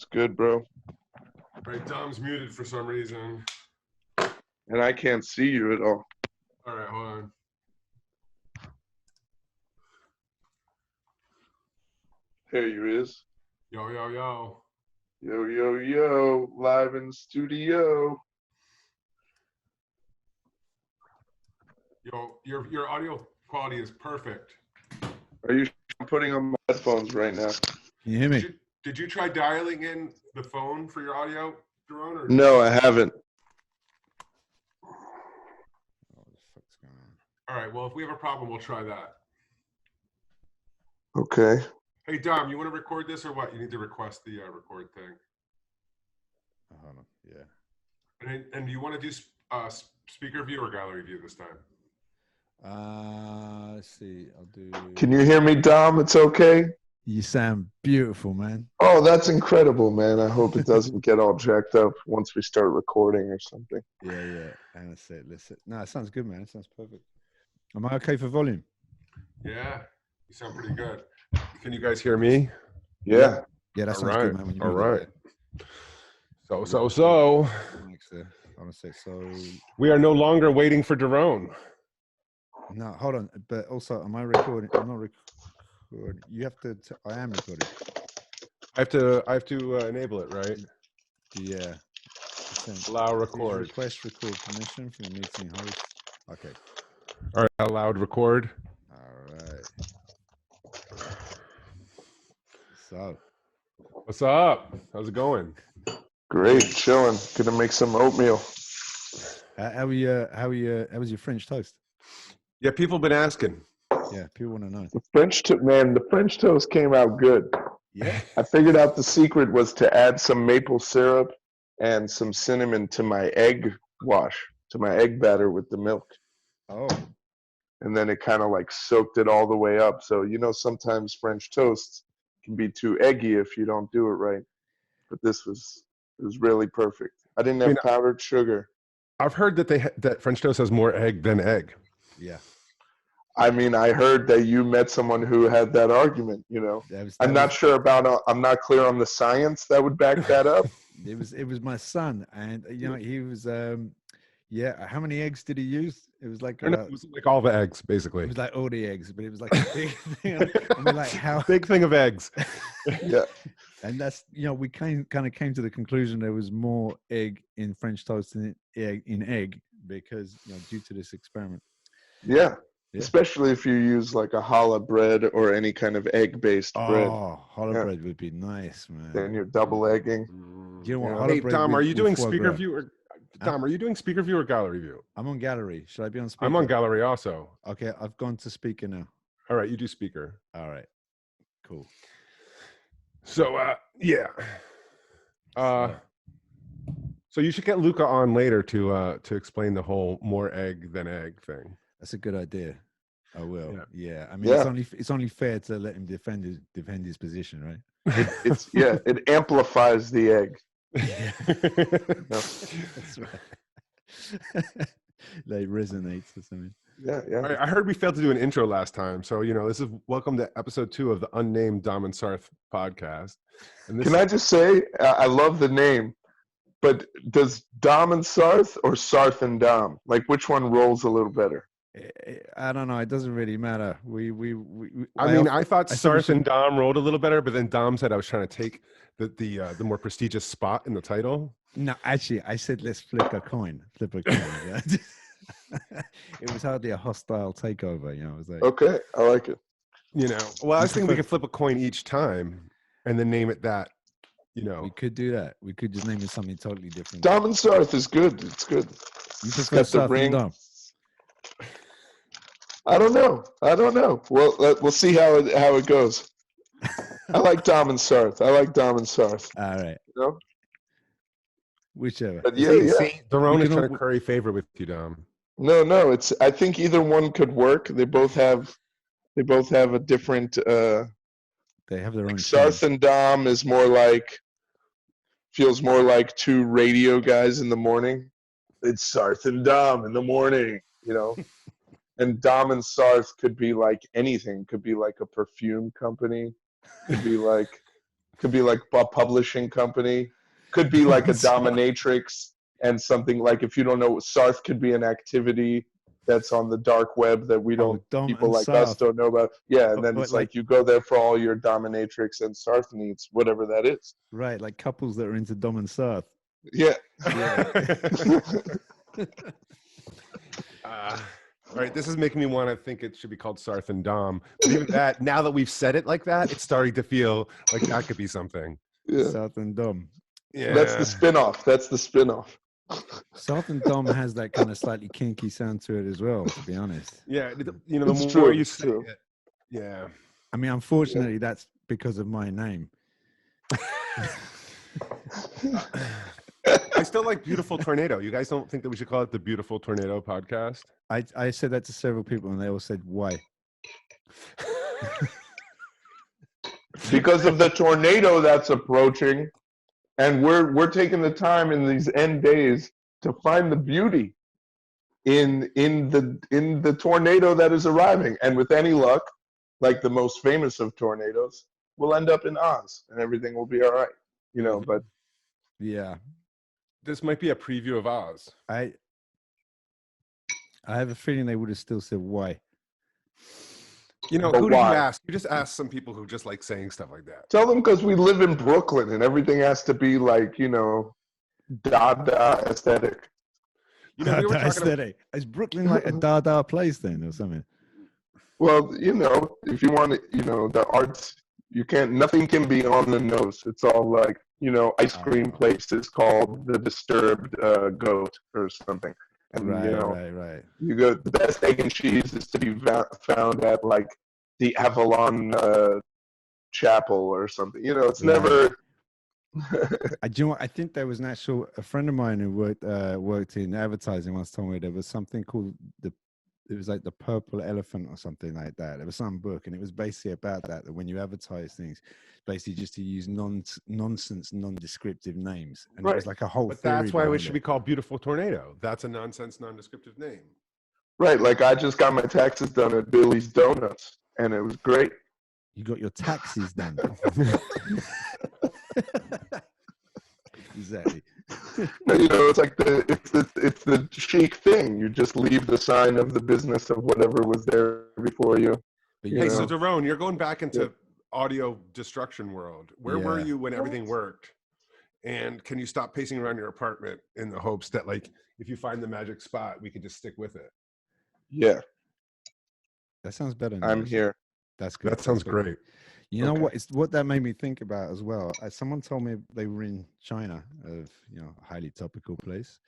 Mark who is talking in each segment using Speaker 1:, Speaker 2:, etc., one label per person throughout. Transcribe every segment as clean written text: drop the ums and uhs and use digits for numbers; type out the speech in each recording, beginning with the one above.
Speaker 1: It's good, bro.
Speaker 2: Right, Dom's muted for some reason.
Speaker 1: And I can't see you at all.
Speaker 2: All right, hold on.
Speaker 1: There you is.
Speaker 2: Yo, yo, yo.
Speaker 1: Yo, yo, yo. Live in the studio.
Speaker 2: Yo, your audio quality is perfect.
Speaker 1: Are you putting on my headphones right now?
Speaker 3: Can you hear me?
Speaker 2: Did you try dialing in the phone for your audio, Doron?
Speaker 1: No, I haven't.
Speaker 3: What the fuck's going on?
Speaker 2: All right, well, if we have a problem, we'll try that.
Speaker 1: Okay.
Speaker 2: Hey, Dom, you want to record this or what? You need to request the record thing.
Speaker 3: Hold on. Yeah.
Speaker 2: And do you want to do speaker view or gallery view this time?
Speaker 3: Let's see. I'll do.
Speaker 1: Can you hear me, Dom? It's okay?
Speaker 3: You sound beautiful, man.
Speaker 1: Oh, that's incredible, man. I hope it doesn't get all jacked up once we start recording or something.
Speaker 3: Yeah. And that's it. Listen. No, it sounds good, man. It sounds perfect. Am I okay for volume?
Speaker 2: Yeah, you sound pretty good. Can you guys hear me?
Speaker 1: Yeah.
Speaker 3: Yeah, that sounds good, man. When you
Speaker 2: All
Speaker 3: move it,
Speaker 2: right.
Speaker 3: yeah.
Speaker 2: So.
Speaker 3: I want to say so.
Speaker 2: We are no longer waiting for Doron.
Speaker 3: No, hold on. But also, am I recording? I'm not recording. You have to. I am recording.
Speaker 2: I have to enable it, right?
Speaker 3: Yeah.
Speaker 2: Allow record.
Speaker 3: Request record permission from the meeting host. Okay.
Speaker 2: All right, allowed record.
Speaker 3: All right. So,
Speaker 2: What's up? How's it going?
Speaker 1: Great. Chilling. Gonna make some oatmeal.
Speaker 3: how was your French toast?
Speaker 2: Yeah, people have been asking.
Speaker 3: Yeah, people want to know.
Speaker 1: The French toast came out good.
Speaker 3: Yeah.
Speaker 1: I figured out the secret was to add some maple syrup and some cinnamon to my egg batter with the milk.
Speaker 3: Oh.
Speaker 1: And then it kind of like soaked it all the way up. So, sometimes French toast can be too eggy if you don't do it right. But it was really perfect. I didn't have powdered sugar.
Speaker 2: I've heard that that French toast has more egg than egg.
Speaker 3: Yeah.
Speaker 1: I mean, I heard that you met someone who had that argument, I'm not clear on the science that would back that up.
Speaker 3: It was my son, and he was how many eggs did he use? It was like
Speaker 2: it was like all the eggs, basically.
Speaker 3: It was like all the eggs, but it was like a big thing. I mean, like how
Speaker 2: big thing of eggs.
Speaker 1: Yeah.
Speaker 3: And that's we kind of came to the conclusion there was more egg in French toast than in egg because due to this experiment.
Speaker 1: Yeah. Especially if you use like a challah bread or any kind of egg-based bread.
Speaker 3: Oh, challah bread would be nice, man.
Speaker 1: Then you're double egging.
Speaker 3: You know what?
Speaker 2: Hey, Dom, are you doing speaker view or Dom? Are you doing speaker view or gallery view?
Speaker 3: I'm on gallery. Should I be on speaker?
Speaker 2: I'm on gallery also.
Speaker 3: Okay, I've gone to speaker now.
Speaker 2: All right, you do speaker.
Speaker 3: All right, cool.
Speaker 2: So yeah. So you should get Luca on later to explain the whole more egg than egg thing.
Speaker 3: That's a good idea. I will. Yeah. I mean, it's only fair to let him defend his position, right?
Speaker 1: It amplifies the egg.
Speaker 3: That's right. Like resonates or something.
Speaker 1: Yeah.
Speaker 2: I heard we failed to do an intro last time, so this is welcome to episode 2 of the unnamed Dom and Sarth podcast. And
Speaker 1: Can I just say I love the name, but does Dom and Sarth or Sarth and Dom? Like which one rolls a little better?
Speaker 3: I don't know. It doesn't really matter.
Speaker 2: I thought Sarth and Dom rolled a little better, but then Dom said I was trying to take the more prestigious spot in the title.
Speaker 3: No, actually, I said let's flip a coin. Yeah. It was hardly a hostile takeover. It was like
Speaker 1: okay, I like it.
Speaker 2: Well, I was thinking we could flip a coin each time and then name it that.
Speaker 3: We could do that. We could just name it something totally different.
Speaker 1: Dom and Sarth is good. It's good.
Speaker 3: You prefer Sarth and Dom?
Speaker 1: I don't know. Well, we'll see how it goes. I like Dom and Sarth.
Speaker 3: All right. Whichever.
Speaker 1: But
Speaker 2: Doron is trying to curry favor with you, Dom.
Speaker 1: No. I think either one could work. They both have a different.
Speaker 3: They have their own.
Speaker 1: Sarth and Dom feels more like two radio guys in the morning. It's Sarth and Dom in the morning, And Dom and Sarth could be like anything. Could be like a perfume company. Could be like Could be like a publishing company. Could be like a dominatrix and something like, if you don't know, Sarth could be an activity that's on the dark web that we don't, people like us don't know about. Yeah, and then it's like you go there for all your dominatrix and Sarth needs, whatever that is.
Speaker 3: Right, like couples that are into Dom and Sarth.
Speaker 1: Yeah.
Speaker 2: All right, this is making me want to think it should be called Sarth and Dom. But even that, now that we've said it like that, it's starting to feel like that could be something.
Speaker 1: Yeah.
Speaker 3: Sarth and Dom.
Speaker 2: Yeah.
Speaker 1: That's the spin-off. That's the spin-off.
Speaker 3: Sarth and Dom has that kind of slightly kinky sound to it as well, to be honest.
Speaker 2: Yeah, you know, the
Speaker 1: It's
Speaker 2: more
Speaker 1: true,
Speaker 2: you
Speaker 1: it's
Speaker 2: say
Speaker 1: true.
Speaker 2: it. Yeah.
Speaker 3: I mean, unfortunately, that's because of my name.
Speaker 2: I still like Beautiful Tornado. You guys don't think that we should call it the Beautiful Tornado podcast?
Speaker 3: I said that to several people, and they all said, why?
Speaker 1: Because of the tornado that's approaching, and we're taking the time in these end days to find the beauty in the tornado that is arriving. And with any luck, like the most famous of tornadoes, we'll end up in Oz, and everything will be all right. You know, but
Speaker 3: yeah,
Speaker 2: this might be a preview of Oz.
Speaker 3: I have a feeling they would have still said why.
Speaker 2: You know,
Speaker 1: But
Speaker 2: who did you
Speaker 1: why?
Speaker 2: ask? You just asked some people who just like saying stuff like that.
Speaker 1: Tell them, because we live in Brooklyn and everything has to be like, you know, Dada aesthetic.
Speaker 2: You know, we were talking
Speaker 3: aesthetic. Is Brooklyn like a Dada place then, or something?
Speaker 1: Well, you know, if you want to, you know, the arts, you can't, nothing can be on the nose. It's all like, you know, ice cream place is called the Disturbed Goat or something. And,
Speaker 3: Right,
Speaker 1: you know,
Speaker 3: right.
Speaker 1: you go, the best egg and cheese is to be found at like the Avalon Chapel or something. You know, it's never.
Speaker 3: Do you know what? I think there was a friend of mine who worked in advertising once told me there was something called it was like the Purple Elephant or something like that. There was some book, and it was basically about that when you advertise things, basically just to use nonsense, non-descriptive names. And it was like a whole
Speaker 2: But
Speaker 3: theory
Speaker 2: that's why it
Speaker 3: behind
Speaker 2: should be called Beautiful Tornado. That's a nonsense, non-descriptive name.
Speaker 1: Right, like I just got my taxes done at Billy's Donuts, and it was great.
Speaker 3: You got your taxes done. Exactly.
Speaker 1: You know, it's like it's the chic thing. You just leave the sign of the business of whatever was there before you.
Speaker 2: Hey, so Doron, you're going back into audio destruction world. Where were you when everything worked? And can you stop pacing around your apartment in the hopes that, like, if you find the magic spot, we could just stick with it?
Speaker 1: Yeah.
Speaker 3: That sounds better.
Speaker 1: I'm here.
Speaker 3: That's good.
Speaker 2: That sounds great.
Speaker 3: You know what? It's what that made me think about as well. Someone told me they were in China, a highly topical place,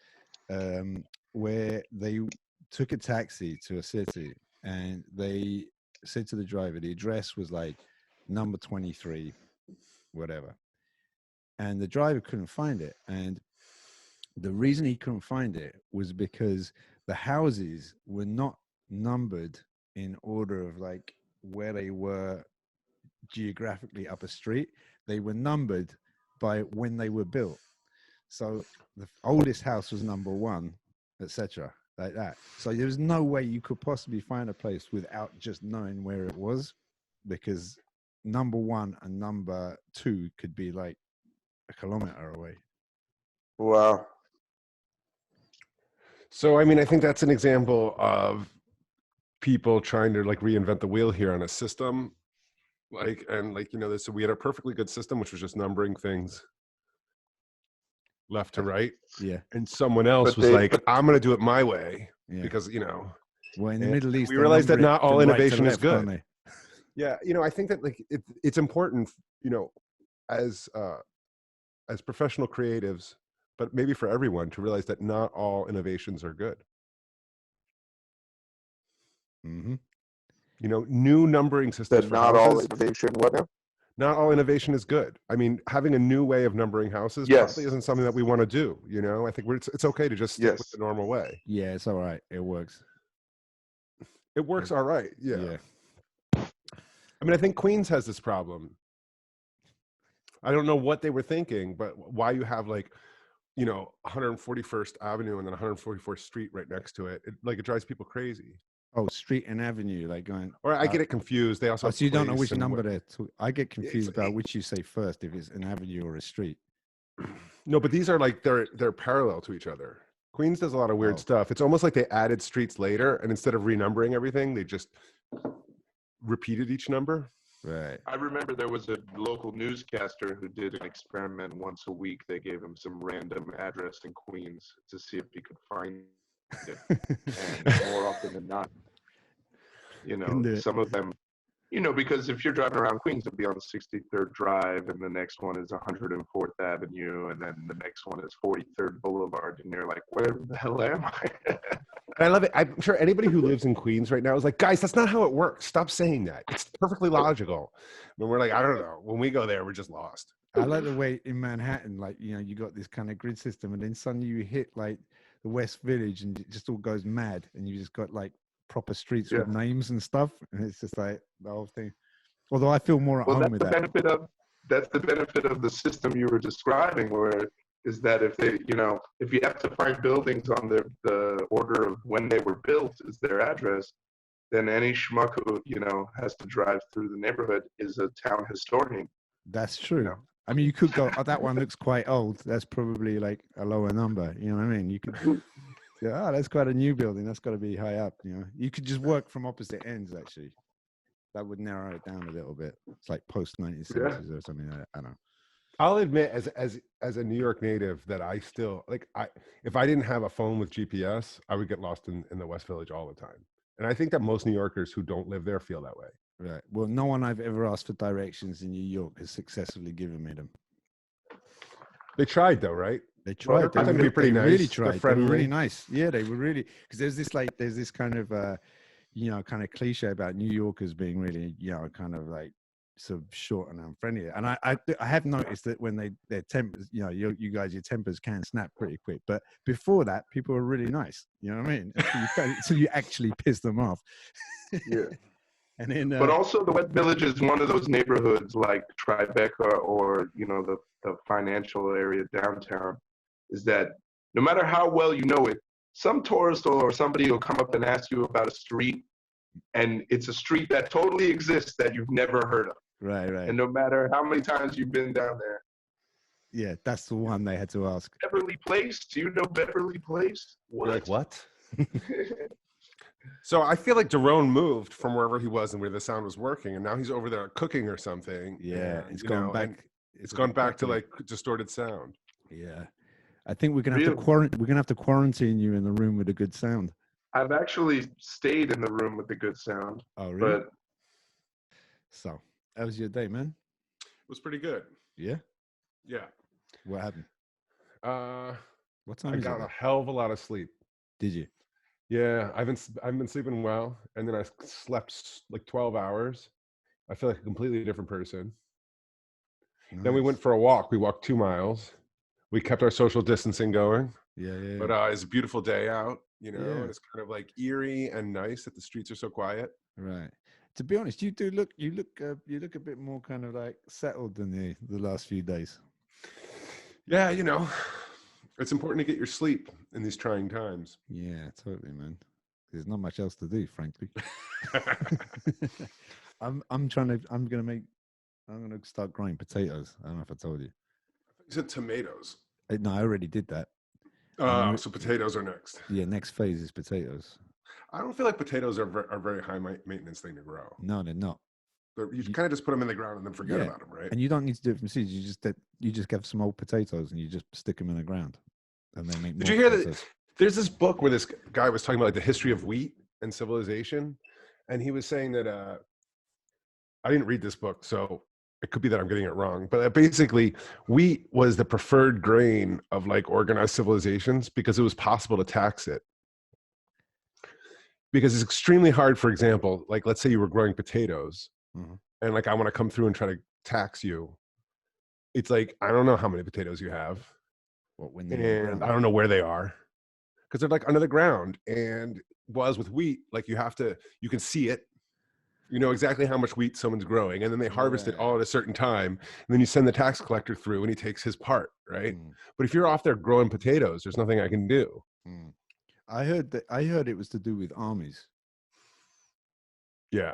Speaker 3: where they took a taxi to a city, and they said to the driver, the address was like number 23, whatever, and the driver couldn't find it. And the reason he couldn't find it was because the houses were not numbered in order of like where they were geographically up a street. They were numbered by when they were built. So the oldest house was number 1, etc., like that. So there was no way you could possibly find a place without just knowing where it was, because number 1 and number 2 could be like a kilometer away.
Speaker 1: Wow.
Speaker 2: So, I mean, I think that's an example of people trying to like reinvent the wheel here on a system. Like, and like, you know, so we had a perfectly good system, which was just numbering things left to right.
Speaker 3: Yeah.
Speaker 2: And someone else was like, I'm going to do it my way because, you know,
Speaker 3: well, in the Middle East,
Speaker 2: we realized that not all innovation is good. Yeah. You know, I think that like it's important, you know, as professional creatives, but maybe for everyone to realize that not all innovations are good.
Speaker 3: Mm-hmm.
Speaker 2: You know, new numbering systems.
Speaker 1: Not all innovation. What?
Speaker 2: Not all innovation is good. I mean, having a new way of numbering houses probably isn't something that we want to do. You know, I think it's okay to just stick with the normal way.
Speaker 3: Yeah, it's all right. It works.
Speaker 2: It works all right. Yeah. I mean, I think Queens has this problem. I don't know what they were thinking, but why you have like, you know, 141st Avenue and then 144th Street right next to it. It drives people crazy.
Speaker 3: Oh, street and avenue, like going.
Speaker 2: Or I get it confused. They also.
Speaker 3: Oh, so you don't know which number
Speaker 2: they're.
Speaker 3: I get confused about which you say first, if it's an avenue or a street.
Speaker 2: No, but these are like they're parallel to each other. Queens does a lot of weird stuff. It's almost like they added streets later, and instead of renumbering everything, they just repeated each number.
Speaker 3: Right.
Speaker 1: I remember there was a local newscaster who did an experiment once a week. They gave him some random address in Queens to see if he could find it. And more often than not, some of them, because if you're driving around Queens, it'll be on 63rd Drive, and the next one is 104th Avenue, and then the next one is 43rd Boulevard, and you're like, where the hell am I?
Speaker 2: And I love it. I'm sure anybody who lives in Queens right now is like, guys, that's not how it works. Stop saying that. It's perfectly logical. But we're like, I don't know. When we go there, we're just lost.
Speaker 3: I like the way in Manhattan, like, you got this kind of grid system, and then suddenly you hit like the West Village, and it just all goes mad, and you just got like proper streets with names and stuff, and it's just like the whole thing. Although I feel more at home with that.
Speaker 1: That's the benefit of the system you were describing, where is that if they, if you have to find buildings on the order of when they were built is their address, then any schmuck who, has to drive through the neighborhood is a town historian.
Speaker 3: That's true. I mean, you could go, oh, that one looks quite old. That's probably like a lower number. You know what I mean? You could, that's quite a new building. That's got to be high up. You could just work from opposite ends, actually. That would narrow it down a little bit. It's like post 1970s or something like that. I don't know.
Speaker 2: I'll admit, as a New York native, that I still if I didn't have a phone with GPS, I would get lost in the West Village all the time. And I think that most New Yorkers who don't live there feel that way.
Speaker 3: Right. Well, no one I've ever asked for directions in New York has successfully given me them.
Speaker 2: They tried, though, right?
Speaker 3: They tried.
Speaker 2: They were pretty nice.
Speaker 3: Really tried.
Speaker 2: They
Speaker 3: were really nice. Yeah, they were really, because there's this kind of kind of cliche about New Yorkers being really, kind of like sort of short and unfriendly. And I have noticed that when their tempers, you guys, your tempers can snap pretty quick. But before that, people were really nice. You know what I mean? So you actually piss them off.
Speaker 1: Yeah.
Speaker 3: And then,
Speaker 1: but also the West Village is one of those neighborhoods like Tribeca or, the financial area downtown, is that no matter how well you know it, some tourist or somebody will come up and ask you about a street, and it's a street that totally exists that you've never heard of.
Speaker 3: Right.
Speaker 1: And no matter how many times you've been down there.
Speaker 3: Yeah, that's the one they had to ask.
Speaker 1: Beverly Place? Do you know Beverly Place?
Speaker 2: What? You're like, what? So I feel like Doron moved from wherever he was and where the sound was working, and now he's over there cooking or something.
Speaker 3: Yeah, it's gone back.
Speaker 2: It's gone back to like distorted sound.
Speaker 3: Yeah, I think we're gonna have to quarantine. We're gonna have to quarantine you in the room with a good sound.
Speaker 1: I've actually stayed in the room with the good sound.
Speaker 3: Oh, really?
Speaker 1: But
Speaker 3: so, how was your day, man?
Speaker 2: It was pretty good.
Speaker 3: Yeah.
Speaker 2: Yeah.
Speaker 3: What happened?
Speaker 2: What time? I got a hell of a lot of sleep.
Speaker 3: Did you?
Speaker 2: Yeah, I've been sleeping well, and then I slept like 12 hours. I feel like a completely different person. Nice. Then we went for a walk. We walked 2 miles. We kept our social distancing going.
Speaker 3: Yeah.
Speaker 2: But it's a beautiful day out. It's kind of like eerie and nice that the streets are so quiet.
Speaker 3: Right. To be honest, you look a bit more kind of like settled than the last few days.
Speaker 2: Yeah, it's important to get your sleep in these trying times.
Speaker 3: Yeah, totally, man. There's not much else to do, frankly. I'm gonna start growing potatoes. I don't know if I told you.
Speaker 2: You said tomatoes.
Speaker 3: No, I already did that.
Speaker 2: So potatoes are next.
Speaker 3: Yeah, next phase is potatoes.
Speaker 2: I don't feel like potatoes are a very high maintenance thing to grow.
Speaker 3: No, they're not.
Speaker 2: You kind of just put them in the ground and then forget about them, right?
Speaker 3: And you don't need to do it from seeds. You just get some old potatoes and you just stick them in the ground, and they make.
Speaker 2: Did you hear that? There's this book where this guy was talking about like the history of wheat and civilization, and he was saying that I didn't read this book, so it could be that I'm getting it wrong. But basically, wheat was the preferred grain of like organized civilizations because it was possible to tax it. Because it's extremely hard, for example, like let's say you were growing potatoes. Mm-hmm. And like I want to come through and try to tax you. It's like I don't know how many potatoes you have, and I don't know where they are, because they're like under the ground. And was with wheat, like you can see it, you know exactly how much wheat someone's growing, and then they harvest it all at a certain time, and then you send the tax collector through, and he takes his part, right? But if you're off there growing potatoes, there's nothing I can do.
Speaker 3: I heard it was to do with armies.
Speaker 2: Yeah.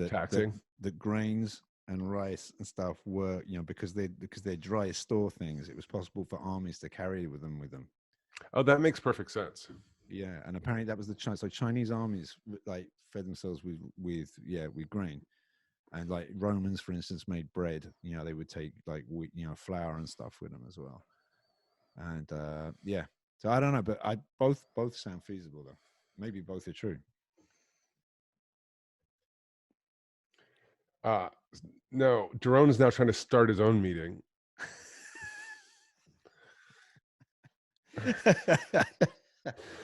Speaker 3: Taxing. The grains and rice and stuff were, because they're dry store things, it was possible for armies to carry with them.
Speaker 2: Oh, that makes perfect sense.
Speaker 3: Yeah, and apparently that was so Chinese armies like fed themselves with grain, and like Romans, for instance, made bread. They would take like wheat, flour and stuff with them as well. And so I don't know, but both sound feasible though. Maybe both are true.
Speaker 2: No, Doron is now trying to start his own meeting.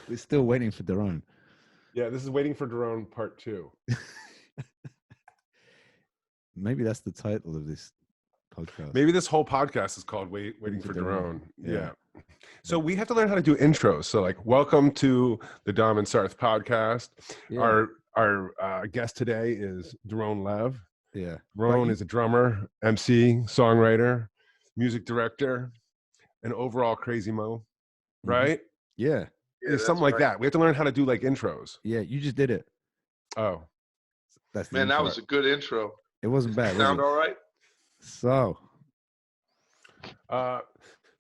Speaker 3: We're still waiting for Doron.
Speaker 2: Yeah, this is Waiting for Doron Part 2.
Speaker 3: Maybe that's the title of this podcast.
Speaker 2: Maybe this whole podcast is called Waiting for Doron. Yeah. So we have to learn how to do intros. So like, welcome to the Dom and Sarth podcast. Yeah. Our guest today is Doron Lev.
Speaker 3: Yeah.
Speaker 2: Doron is a drummer, MC, songwriter, music director, and overall crazy mo, right?
Speaker 3: Yeah.
Speaker 2: It's something like that. We have to learn how to do like intros.
Speaker 3: Yeah, you just did it.
Speaker 2: Oh.
Speaker 1: That was a good intro.
Speaker 3: It wasn't bad.
Speaker 1: Sound all right?
Speaker 3: So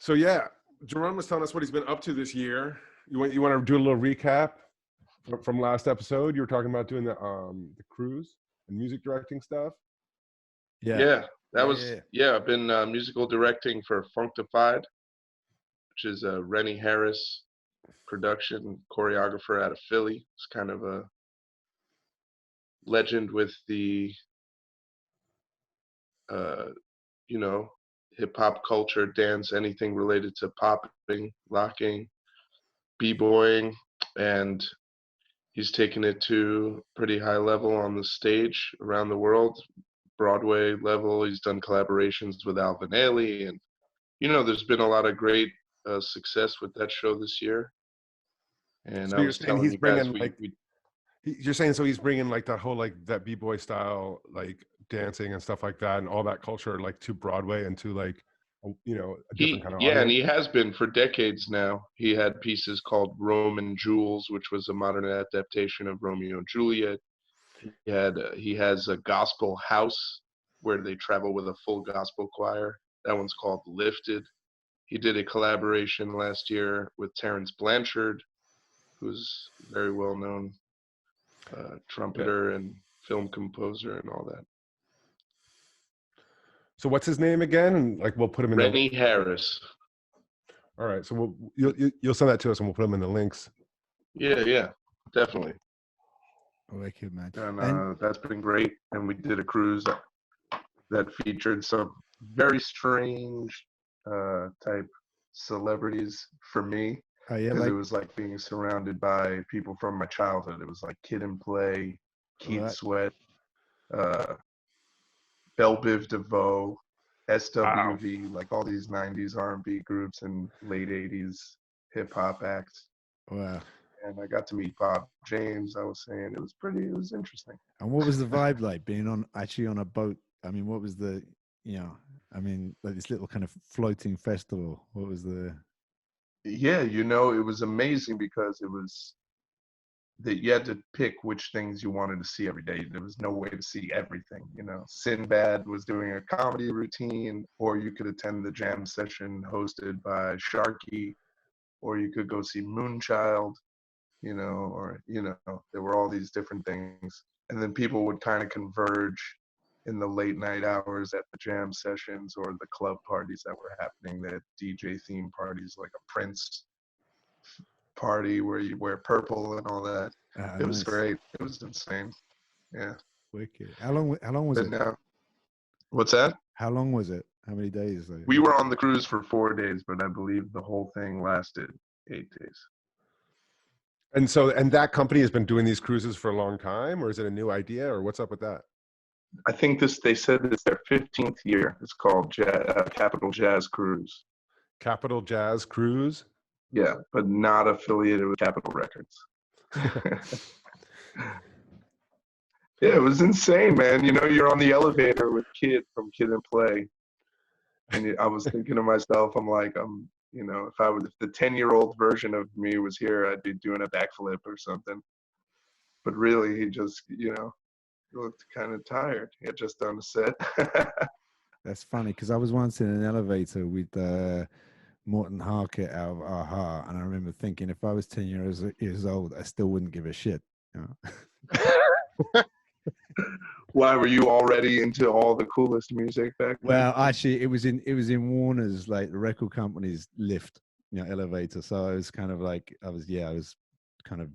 Speaker 2: yeah, Doron was telling us what he's been up to this year. You want to do a little recap from last episode? You were talking about doing the cruise and music directing stuff.
Speaker 1: Yeah, I've been musical directing for Functified, which is a Rennie Harris production, choreographer out of Philly. It's kind of a legend with the hip-hop culture, dance, anything related to popping, locking, b-boying, and he's taken it to pretty high level on the stage around the world, Broadway level. He's done collaborations with Alvin Ailey, and there's been a lot of great success with that show this year. And
Speaker 2: so I was telling you guys, you're saying so he's bringing like that whole like that b-boy style like dancing and stuff like that and all that culture like to Broadway and to like a different kind of audience.
Speaker 1: And he has been for decades now. He had pieces called Roman Jewels, which was a modern adaptation of Romeo and Juliet. He has a gospel house where they travel with a full gospel choir. That one's called Lifted. He did a collaboration last year with Terrence Blanchard, who's very well known trumpeter and film composer and all that.
Speaker 2: So what's his name again? And like we'll put him in
Speaker 1: Rennie Harris.
Speaker 2: All right, so you'll send that to us and we'll put him in the links.
Speaker 1: Yeah, definitely.
Speaker 3: Wicked, man.
Speaker 1: And that's been great. And we did a cruise that featured some very strange type celebrities for me. Because it was like being surrounded by people from my childhood. It was like Kid and Play, Keith Sweat, Belle Biv DeVoe, SWV, like all these 90s R&B groups and late 80s hip-hop acts.
Speaker 3: Wow.
Speaker 1: And I got to meet Bob James. I was saying it was interesting.
Speaker 3: And what was the vibe like being actually on a boat? I mean, what was the, like this little kind of floating festival? What was the...
Speaker 1: Yeah, it was amazing because it was that you had to pick which things you wanted to see every day. There was no way to see everything, Sinbad was doing a comedy routine, or you could attend the jam session hosted by Sharky, or you could go see Moonchild, there were all these different things. And then people would kind of converge in the late night hours at the jam sessions or the club parties that were happening, that DJ theme parties, like a Prince party where you wear purple and all that. It was great. It was insane. Yeah.
Speaker 3: Wicked. How long was it?
Speaker 1: What's that?
Speaker 3: How long was it? How many days?
Speaker 1: We were on the cruise for 4 days, but I believe the whole thing lasted 8 days.
Speaker 2: And that company has been doing these cruises for a long time, or is it a new idea, or what's up with that?
Speaker 1: I think they said it's their 15th year. It's called Capital Jazz Cruise.
Speaker 2: Capital Jazz Cruise?
Speaker 1: Yeah, but not affiliated with Capitol Records. Yeah, it was insane, man. You're on the elevator with Kid from Kid and Play. And I was thinking to myself, I'm like, if the 10-year-old version of me was here, I'd be doing a backflip or something. But really, he just, He looked kind of tired. He had just done a set.
Speaker 3: That's funny because I was once in an elevator with Morton Harkett out of Aha, and I remember thinking if I was 10 years old, I still wouldn't give a shit. You know?
Speaker 1: Why were you already into all the coolest music back then?
Speaker 3: Well, actually, it was in Warner's, like the record company's lift, you know, elevator. So I was kind of like, I was kind of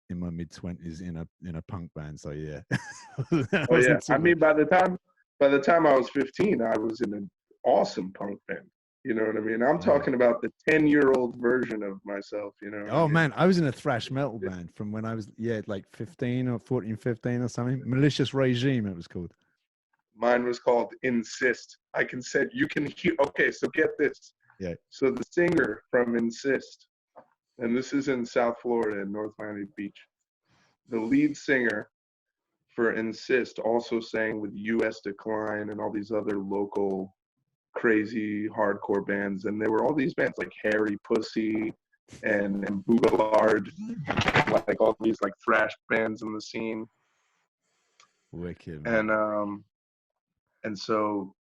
Speaker 3: in my mid-20s in a punk band. So yeah.
Speaker 1: Oh yeah. I mean, by the time I was 15, I was in an awesome punk band. You know what I mean? I'm talking about the 10-year-old version of myself, you know?
Speaker 3: Oh, man, I was in a thrash metal band from when I was, like 15 or 14, 15 or something. Malicious Regime, it was called.
Speaker 1: Mine was called Insist. You can hear, okay, so get this.
Speaker 3: Yeah.
Speaker 1: So the singer from Insist, and this is in South Florida in North Miami Beach, the lead singer for Insist also sang with US Decline and all these other local crazy hardcore bands, and there were all these bands like Harry Pussy and Bouffard, like all these like thrash bands in the scene.
Speaker 3: Wicked. Man.
Speaker 1: And so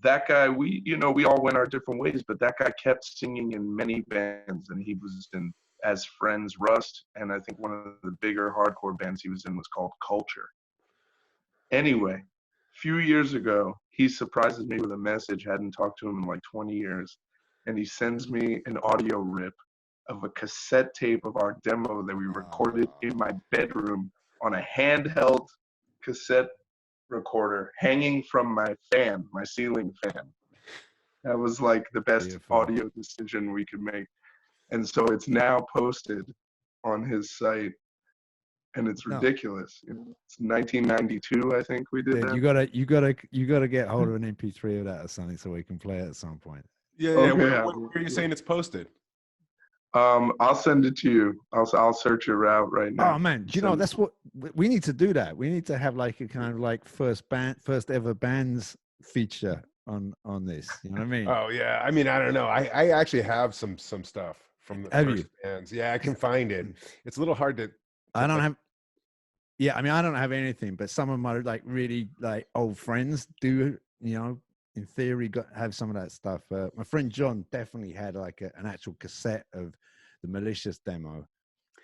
Speaker 1: that guy, we all went our different ways, but that guy kept singing in many bands, and he was in As Friends Rust, and I think one of the bigger hardcore bands he was in was called Culture. Anyway, a few years ago, he surprises me with a message. Hadn't talked to him in like 20 years. And he sends me an audio rip of a cassette tape of our demo that we recorded in my bedroom on a handheld cassette recorder hanging from my ceiling fan. That was like the best audio decision we could make. And so it's now posted on his site. And it's ridiculous. You know, it's 1992, I think we did that.
Speaker 3: You gotta get hold of an MP3 of that or something so we can play it at some point.
Speaker 2: Yeah. Okay. Where are you saying it's posted?
Speaker 1: I'll send it to you. I'll search your route right now.
Speaker 3: Oh man, do you know that's what we need to do? That we need to have like a kind of like first ever bands feature on this. You know what I mean?
Speaker 2: Oh yeah. I mean, I don't know. I actually have some stuff from the first bands. Yeah, I can find it. It's a little hard to.
Speaker 3: I don't have. Yeah, I mean, I don't have anything, but some of my like really like old friends do, you know, in theory, have some of that stuff. My friend John definitely had like an actual cassette of the Malicious demo.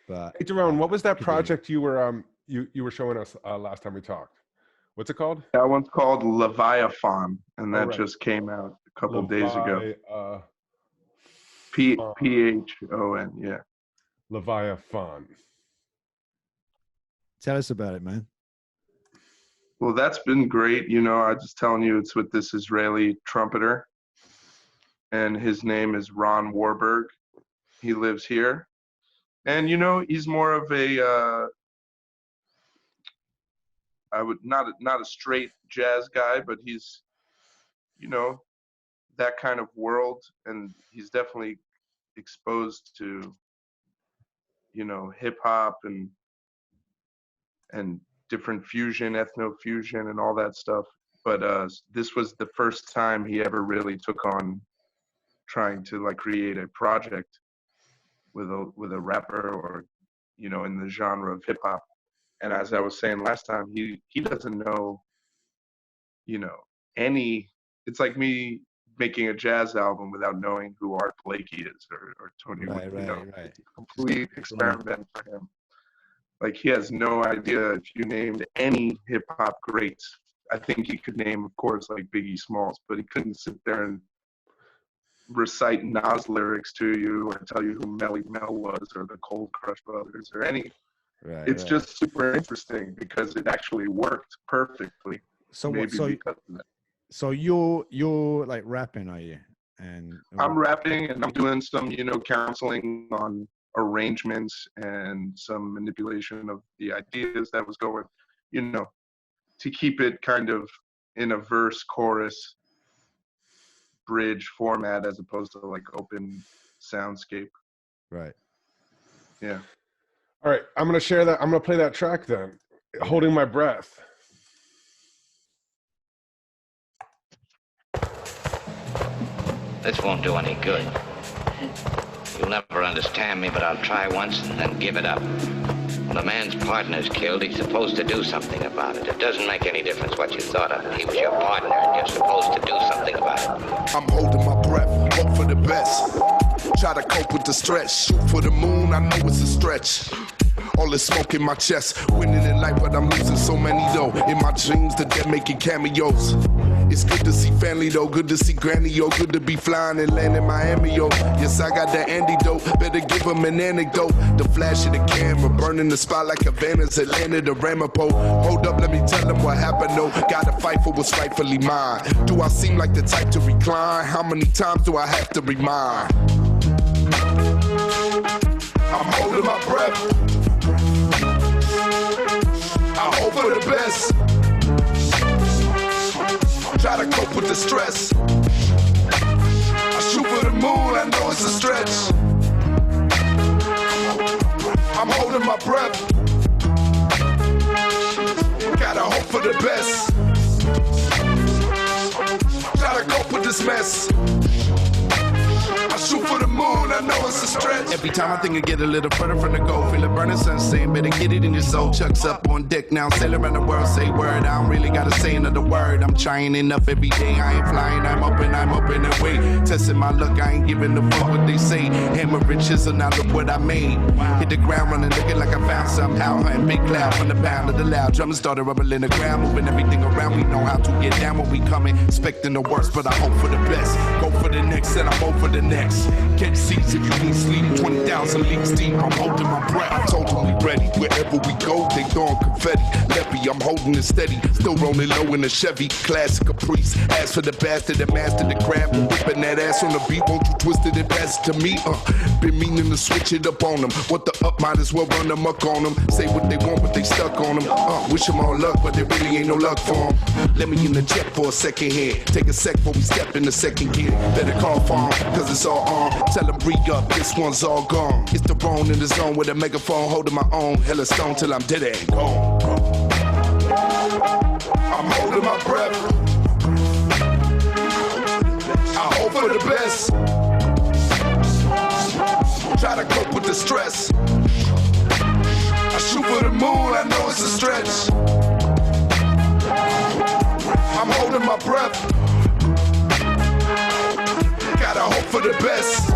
Speaker 3: But
Speaker 2: hey, Doron, what was that project you were you were showing us last time we talked? What's it called?
Speaker 1: That one's called Leviaphon, and that just came out a couple days ago. Phon, yeah.
Speaker 2: Leviaphon.
Speaker 3: Tell us about it, man.
Speaker 1: Well, that's been great. You know, I'm just telling you, it's with this Israeli trumpeter, and his name is Ron Warburg. He lives here, and you know, he's more of a not a straight jazz guy, but he's, you know, that kind of world, and he's definitely exposed to, you know, hip hop and different fusion, ethno-fusion, and all that stuff. But this was the first time he ever really took on trying to like create a project with a rapper, or, you know, in the genre of hip hop. And as I was saying last time, he doesn't know, you know, it's like me making a jazz album without knowing who Art Blakey is or Tony Wood. It's a complete experiment for him. Like, he has no idea. If you named any hip hop greats, I think he could name, of course, like Biggie Smalls, but he couldn't sit there and recite Nas lyrics to you or tell you who Melly Mel was or the Cold Crush Brothers or any. It's just super interesting because it actually worked perfectly.
Speaker 3: So you're like rapping, are you? And
Speaker 1: I'm rapping, and I'm doing some, you know, counseling on arrangements and some manipulation of the ideas that was going, you know, to keep it kind of in a verse, chorus, bridge format as opposed to like open soundscape.
Speaker 3: Right.
Speaker 1: Yeah.
Speaker 2: All right, I'm gonna share that. I'm gonna play that track then. Holding My Breath.
Speaker 4: This won't do any good. You'll never understand me, but I'll try once and then give it up. When a man's partner's killed, he's supposed to do something about it. It doesn't make any difference what you thought of. He was your partner, and you're supposed to do something about it.
Speaker 5: I'm holding my breath, hope for the best. Try to cope with the stretch. Shoot for the moon, I know it's a stretch. All this smoke in my chest, winning in life, but I'm losing so many though. In my dreams, the dead making cameos. It's good to see family though, good to see granny, yo. Good to be flying and landing Miami, yo. Yes, I got the antidote, better give him an anecdote. The flash of the camera, burning the spot like Havana's Atlanta, the Ramapo. Hold up, let me tell him what happened, though. Gotta fight for what's rightfully mine. Do I seem like the type to recline? How many times do I have to remind? I'm holding my breath. I hope for the best. Try to cope with the stress. I shoot for the moon, I know it's a stretch. I'm holding my breath. Gotta hope for the best. Try to cope with this mess. I shoot for the moon, I know it's a stretch. Every time I think I get a little further from the goal, feel a burning sunset, better get it in your soul. Chucks up on deck now, sail around the world, say word. I don't really gotta say another word. I'm trying enough every day, I ain't flying, I'm up and away. Testing my luck, I ain't giving a fuck what they say. Hammer riches, and now look what I made. Hit the ground running, looking like I found somehow. Hunting big cloud from the pound of the loud. Drummers started rubbling the ground, moving everything around. We know how to get down when we coming. Expecting the worst, but I hope for the best. Go for the next, and I'm over the next. Catch seats if you need sleep. 20,000 leagues deep. I'm holding my breath. I'm totally ready. Wherever we go, they throwing confetti. Leppy, I'm holding it steady. Still rolling low in the Chevy. Classic Caprice. As for the bastard that mastered the craft, whipping that ass on the beat. Won't you twist it and pass it to me? Been meaning to switch it up on them. What the up? Might as well run them up on them. Say what they want, but they stuck on them. Wish them all luck, but there really ain't no luck for them. Let me in the jet for a second here. Take a sec before we step in the second gear. Better call farm, cause it's all on. Tell them re-up, this one's all gone. It's the wrong in the zone with a megaphone holding my own. Hella stone till I'm dead and gone. I'm holding my breath. I hope for the best. Try to cope with the stress. I shoot for the moon, I know it's a stretch. I'm holding my breath. Gotta hope for the best.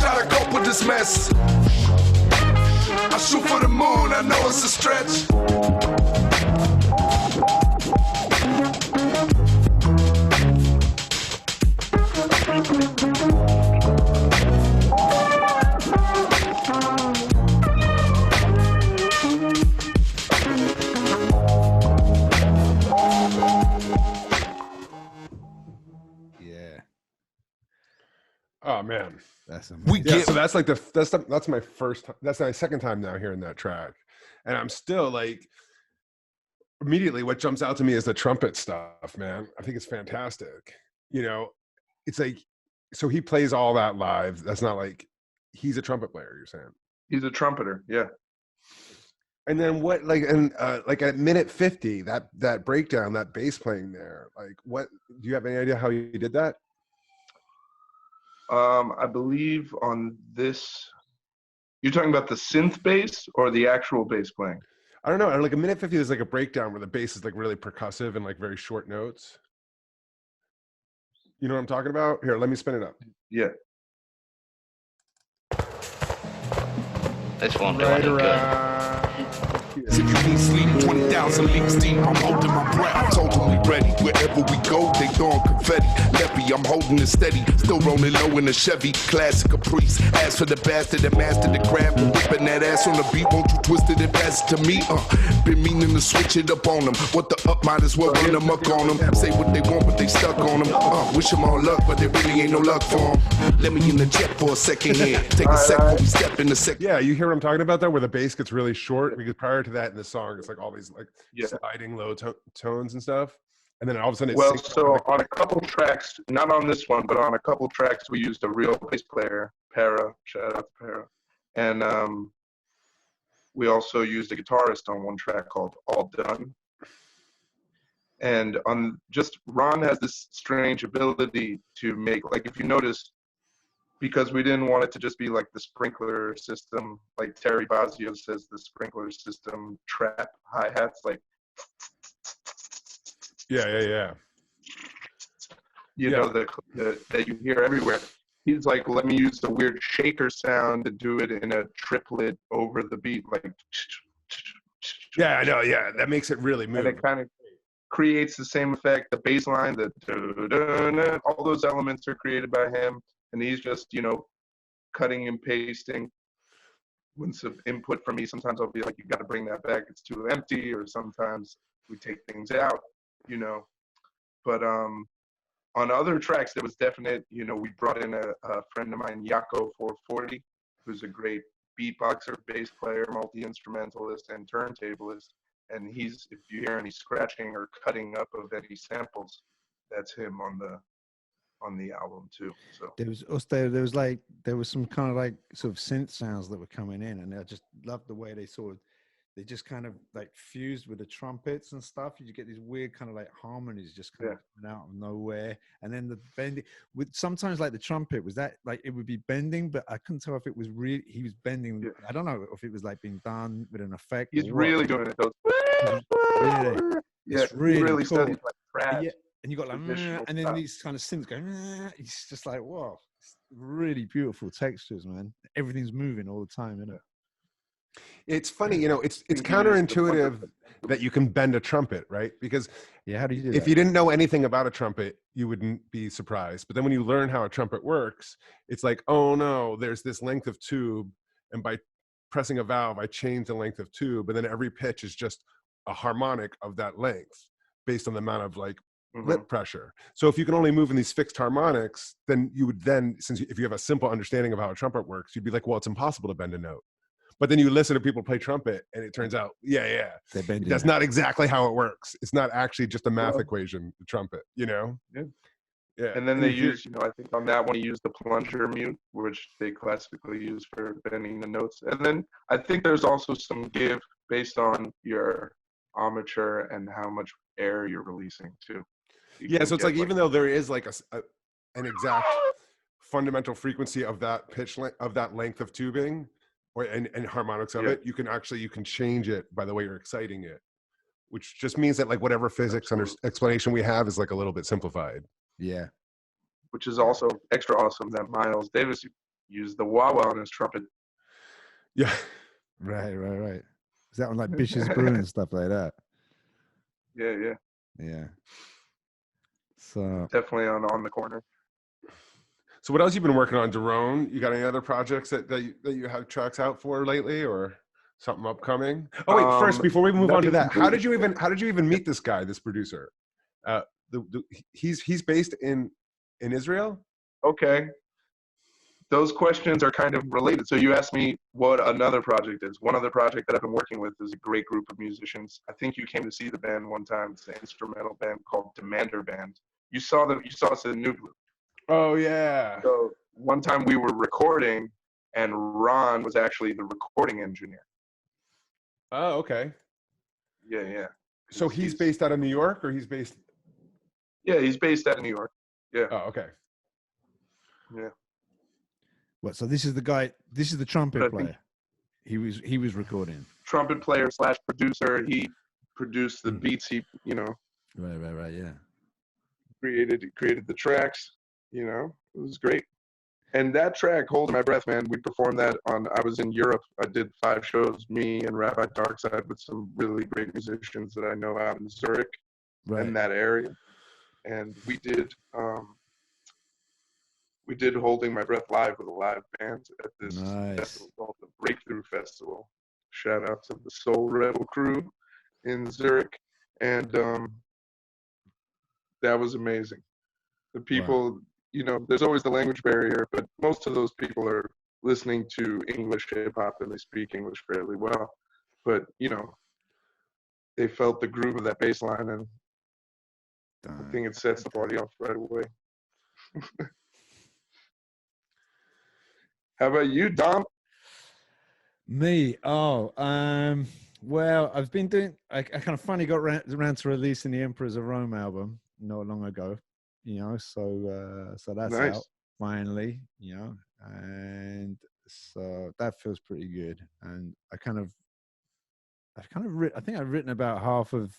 Speaker 5: Try to cope with this mess. I shoot for the moon, I know it's a stretch.
Speaker 2: Oh man,
Speaker 3: that's amazing.
Speaker 2: Yeah, so that's like that's my first. That's my second time now hearing that track, and I'm still like, immediately what jumps out to me is the trumpet stuff, man. I think it's fantastic. You know, it's like, so he plays all that live. That's not like he's a trumpet player. You're saying
Speaker 1: he's a trumpeter, yeah.
Speaker 2: And then what, like, and like at minute 50, that breakdown, that bass playing there, like, what do you have any idea how he did that?
Speaker 1: I believe on this, you're talking about the synth bass or the actual bass playing?
Speaker 2: I don't know. Like a minute 50, there's like a breakdown where the bass is like really percussive and like very short notes. You know what I'm talking about? Here, let me spin it up.
Speaker 1: Yeah.
Speaker 4: This won't do any good.
Speaker 5: If you need sleep, 20,000 leagues deep, I'm holding my breath. I'm totally ready. Wherever we go, they throwing confetti. Leppy, I'm holding it steady. Still rolling low in the Chevy. Classic Caprice. As for the bastard that mastered the craft, whipping that ass on the beat. Won't you twist it and pass it to me? Been meaning to switch it up on them. What the up? Might as well run them up on them. Say what they want, but they stuck on them. Wish them all luck, but there really ain't no luck for them. Let me in the jet for a second here. Take a sec before we step in the second.
Speaker 2: Yeah, you hear what I'm talking about there, where the bass gets really short, because prior to that in the song, it's like all these like sliding low tones and stuff, and then all of a sudden
Speaker 1: well, so on a couple tracks, not on this one, but on a couple tracks, we used a real bass player, Para. Shout out to Para, and we also used a guitarist on one track called All Done. And on just Ron has this strange ability to make, like, if you notice, because we didn't want it to just be like the sprinkler system, like Terry Bozzio says, the sprinkler system trap hi-hats, like
Speaker 2: yeah.
Speaker 1: You know, that you hear everywhere. He's like, let me use the weird shaker sound to do it in a triplet over the beat, like.
Speaker 2: Yeah, I know. Yeah, that makes it really move.
Speaker 1: And it kind of creates the same effect. The bass line, all those elements are created by him, and he's just, you know, cutting and pasting. When some input from me, sometimes I'll be like, you got to bring that back. It's too empty, or sometimes we take things out, you know. But on other tracks, there was definite, you know, we brought in a friend of mine, Yako 440, who's a great beatboxer, bass player, multi-instrumentalist, and turntablist. And he's, if you hear any scratching or cutting up of any samples, that's him on the album too. So
Speaker 3: there was also, there was some kind of like sort of synth sounds that were coming in, and I just loved the way they just kind of like fused with the trumpets and stuff. You get these weird kind of like harmonies just kind of coming out of nowhere. And then the bending with sometimes like the trumpet was that like, it would be bending, but I couldn't tell if it was really, he was bending. Yeah. I don't know if it was like being done with an effect.
Speaker 1: He's really doing it.
Speaker 3: It's really cool.
Speaker 1: Studies like trap.
Speaker 3: Yeah. And you got like, and then these kind of synths going, it's just like, whoa, it's really beautiful textures, man. Everything's moving all the time, isn't it?
Speaker 2: It's funny, you know, it's counterintuitive that you can bend a trumpet, right? Because
Speaker 3: how do you do
Speaker 2: if
Speaker 3: that?
Speaker 2: you didn't know anything about a trumpet, you wouldn't be surprised. But then when you learn how a trumpet works, it's like, oh no, there's this length of tube, and by pressing a valve, I change the length of tube, and then every pitch is just a harmonic of that length based on the amount of like lip pressure. So if you can only move in these fixed harmonics, then you would since if you have a simple understanding of how a trumpet works, you'd be like, well, it's impossible to bend a note. But then you listen to people play trumpet, and it turns out, that's not exactly how it works. It's not actually just a math equation, the trumpet, you know?
Speaker 1: Yeah. And then they use, you know, I think on that one, he used the plunger mute, which they classically use for bending the notes. And then I think there's also some give based on your armature and how much air you're releasing, too.
Speaker 2: So it's like, even though there is like an exact fundamental frequency of that pitch of that length of tubing, and harmonics of it, you can change it by the way you're exciting it, which just means that like whatever physics explanation we have is like a little bit simplified.
Speaker 3: Yeah.
Speaker 1: Which is also extra awesome that Miles Davis used the wah-wah on his trumpet.
Speaker 2: Yeah.
Speaker 3: Right. Is that on like Bishop's Brew and stuff like that? Yeah. So
Speaker 1: definitely on the corner.
Speaker 2: So what else you been working on, Doron? You got any other projects that you have tracks out for lately, or something upcoming? Oh wait, first before we move on to that, how did you even meet this guy, this producer? He's based in Israel.
Speaker 1: Okay, those questions are kind of related. So you asked me what another project is. One other project that I've been working with is a great group of musicians. I think you came to see the band one time. It's an instrumental band called Demander Band. You saw us in New Blue.
Speaker 2: Oh yeah.
Speaker 1: So one time we were recording, and Ron was actually the recording engineer.
Speaker 2: Oh, okay.
Speaker 1: Yeah.
Speaker 2: So he's based out of New York, or he's based?
Speaker 1: Yeah, he's based out of New York. Yeah.
Speaker 2: Oh, okay.
Speaker 1: Yeah.
Speaker 3: What? So this is the guy. This is the trumpet player. He was recording.
Speaker 1: Trumpet player / producer. He produced the beats. He, you know.
Speaker 3: Right. Yeah.
Speaker 1: Created the tracks. You know, it was great. And that track, Holding My Breath, man, we performed that I was in Europe. I did 5 shows, me and Rabbi Darkside, with some really great musicians that I know out in Zurich and that area. And we did Holding My Breath live with a live band at this festival called the Breakthrough Festival. Shout out to the Soul Rebel crew in Zurich. And that was amazing. The people... You know, there's always the language barrier, but most of those people are listening to English hip-hop and they speak English fairly well. But, you know, they felt the groove of that bass line, and I think it sets the party off right away. How about you, Dom?
Speaker 3: Me? Oh, well, I've been doing, I kind of finally got around to releasing the Emperors of Rome album not long ago. You know, so that's
Speaker 1: nice.
Speaker 3: out finally. You know, and so that feels pretty good. And I think I've written about half of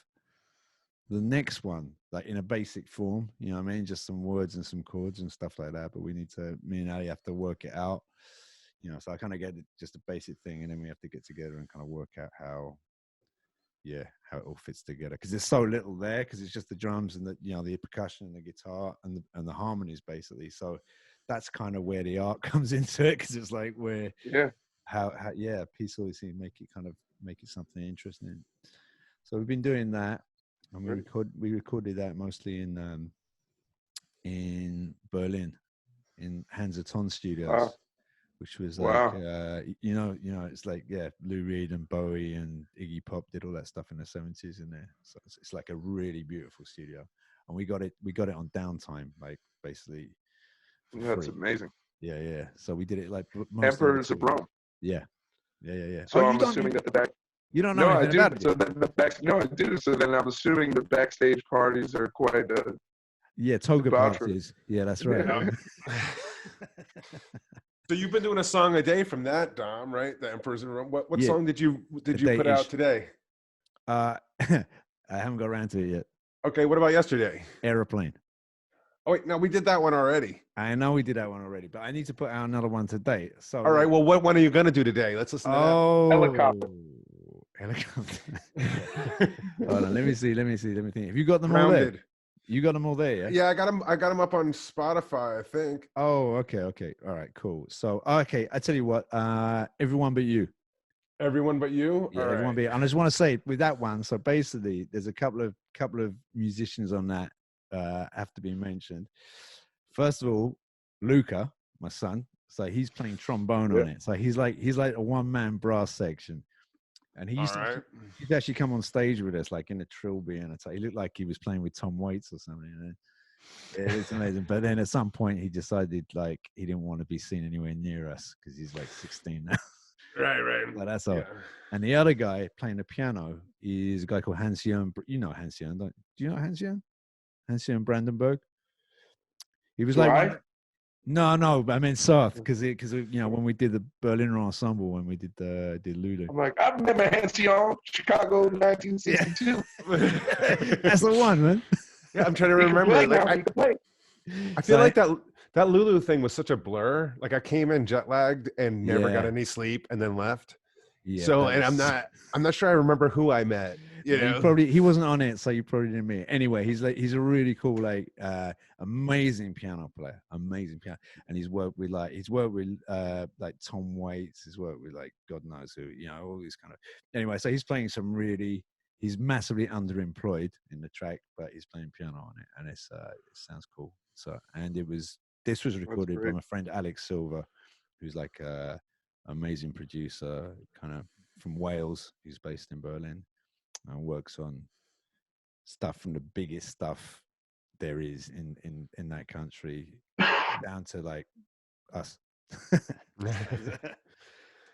Speaker 3: the next one, like in a basic form, you know what I mean? Just some words and some chords and stuff like that. But me and Ali have to work it out, you know. So I kind of get just a basic thing, and then we have to get together and kind of work out how it all fits together. Because there's so little there, because it's just the drums and the percussion and the guitar and the harmonies basically. So that's kind of where the art comes into it, because it's like how piece obviously make it something interesting. So we've been doing that. And we recorded that mostly in Berlin, in Hansaton Studios, which was like it's like Lou Reed and Bowie and Iggy Pop did all that stuff in the 70s in there. So it's like a really beautiful studio, and we got it on downtime, like basically.
Speaker 1: That's amazing.
Speaker 3: Yeah. So we did it like
Speaker 1: Emperors of Rome.
Speaker 3: Yeah.
Speaker 1: So I'm assuming that the back.
Speaker 3: You don't know anything about it.
Speaker 1: So then I do. So then I'm assuming the backstage parties are quite
Speaker 3: toga parties. Yeah, that's right.
Speaker 2: Yeah. So you've been doing a song a day from that, Dom, right? The Emperor's in Rome. What song did you put out today?
Speaker 3: I haven't got around to it yet.
Speaker 2: Okay, what about yesterday?
Speaker 3: Aeroplane.
Speaker 2: Oh wait, no, we did that one already.
Speaker 3: I know we did that one already, but I need to put out another one today. So
Speaker 2: all right, well, what one are you going to do today? Let's listen to that.
Speaker 1: Helicopter.
Speaker 3: Hold on, let me think. Have you got them all there? You got them all there, yeah?
Speaker 2: Yeah, I got them up on Spotify, I think.
Speaker 3: Oh, okay. All right, cool. So, okay, I tell you what, Everyone But You.
Speaker 2: Everyone But You?
Speaker 3: Yeah, Everyone But You. And I just want to say with that one, so basically there's a couple of musicians on that have to be mentioned. First of all, Luca, my son, so he's playing trombone on it. So he's like a one-man brass section. And he used to actually come on stage with us, like in a trilby, and he looked like he was playing with Tom Waits or something. And it's amazing. But then at some point, he decided like he didn't want to be seen anywhere near us because he's like 16 now.
Speaker 2: Right.
Speaker 3: But that's all. Yeah. And the other guy playing the piano is a guy called Hans-Jörn. You know Hans-Jörn, do you know Hans-Jörn? Hans-Jörn Brandenburg. He was like. No, I mean Sarth, because when we did the Berliner Ensemble, when we did Lulu. I'm
Speaker 1: like, I remember Hans-Jörn, Chicago, 1962.
Speaker 3: Yeah. That's the one, man.
Speaker 2: Yeah, I'm trying to remember. I feel like that Lulu thing was such a blur. Like I came in jet lagged and never got any sleep, and then left. Yeah. So, and I'm not sure I remember who I met. You know?
Speaker 3: He wasn't on it, so you probably didn't meet. Anyway, he's a really cool, amazing piano player, amazing piano, and he's worked with like Tom Waits. He's worked with like God knows who, all these kind of. Anyway, so he's playing he's massively underemployed in the track, but he's playing piano on it, and it sounds cool. So, and this was recorded by my friend Alex Silver, who's like amazing producer, kind of from Wales, who's based in Berlin. And works on stuff from the biggest stuff there is in that country down to like us.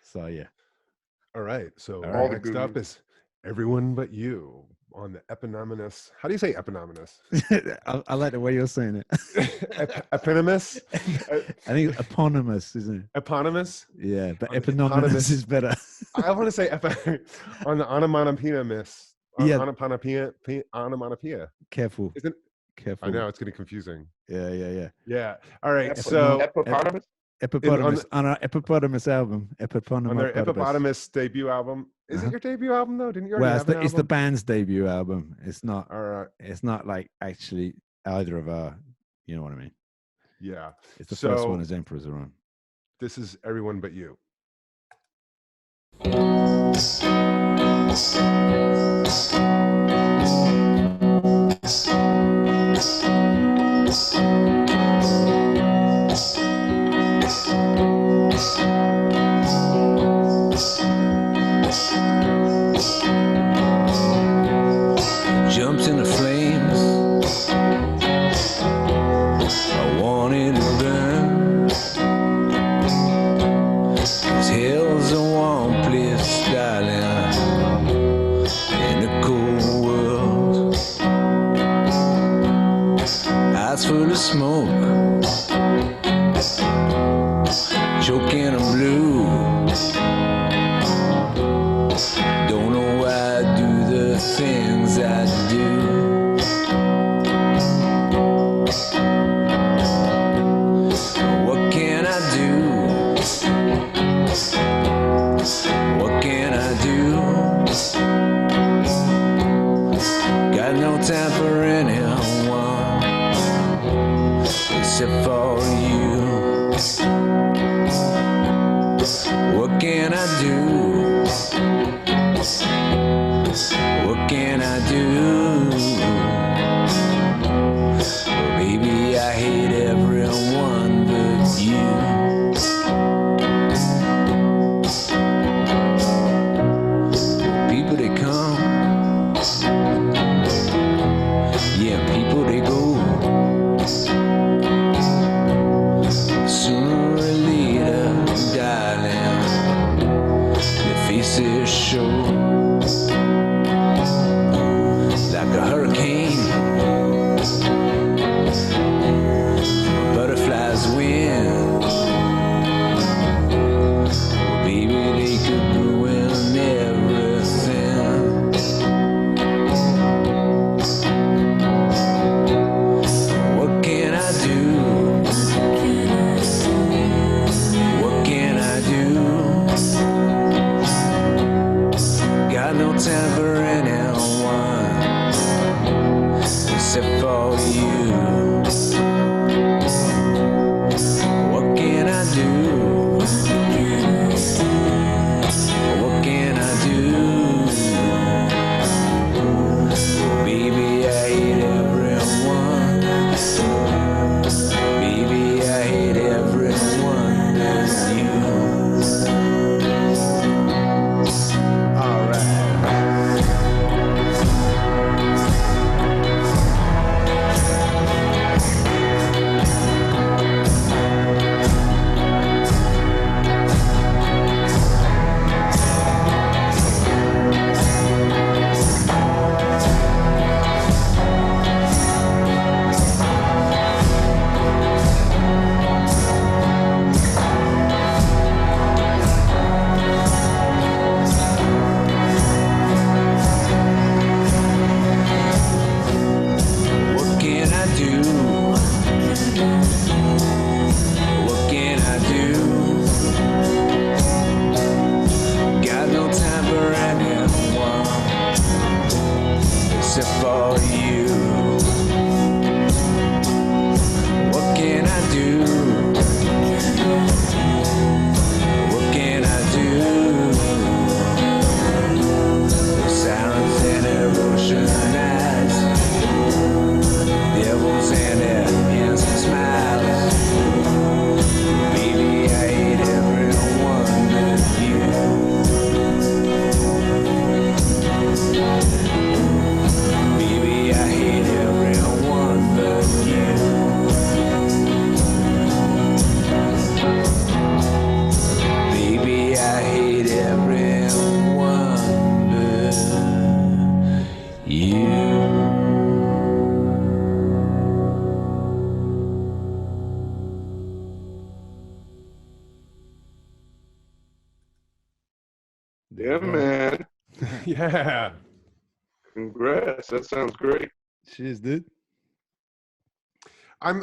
Speaker 3: So yeah.
Speaker 2: All right. So all next up is Everyone But You on the eponymous. How do you say eponymous?
Speaker 3: I like the way you're saying it.
Speaker 2: Eponymous?
Speaker 3: I think eponymous, isn't it?
Speaker 2: Eponymous?
Speaker 3: Yeah, but eponymous is better.
Speaker 2: I want to say on the onomatopoeia. Onomatopoeia.
Speaker 3: Careful.
Speaker 2: Careful. I know, it's getting confusing.
Speaker 3: Yeah.
Speaker 2: All right, so...
Speaker 3: Epipotamus on our Epipotamus album.
Speaker 2: On their Epipotamus debut album. Is it your debut album though? Didn't you already have an album?
Speaker 3: It's the band's debut album. It's not.
Speaker 2: All right.
Speaker 3: It's not like actually either of our. You know what I mean?
Speaker 2: Yeah.
Speaker 3: It's the first one as Emperors are on.
Speaker 2: This is Everyone But You.
Speaker 6: Jumps in the flames. I wanted to burn. 'Cause hell's a warm place, darling. In the cold for you. What can I do? What can I do? Well, baby, I hate everyone but you. People they come, yeah, people they go. Sooner or later, darling, their faces show. Like a hurricane, butterflies win. Well, baby, they could ruin everything. What can I do? What can I do? Got no time for anyone except for you. What can I do? What can I do? Baby, I hate everyone. Baby, I hate everyone but you. All right. What can I do? What can I do? Got no time for anyone except for you. What can I do? What can I do? Sirens and erosion eyes, devils and their innocent smiles. Baby, I hate everyone but you. Baby, I hate everyone but you. Baby, I hate everyone but you.
Speaker 1: Yeah, man.
Speaker 2: Yeah.
Speaker 1: Congrats. That sounds great.
Speaker 3: Cheers, dude.
Speaker 2: I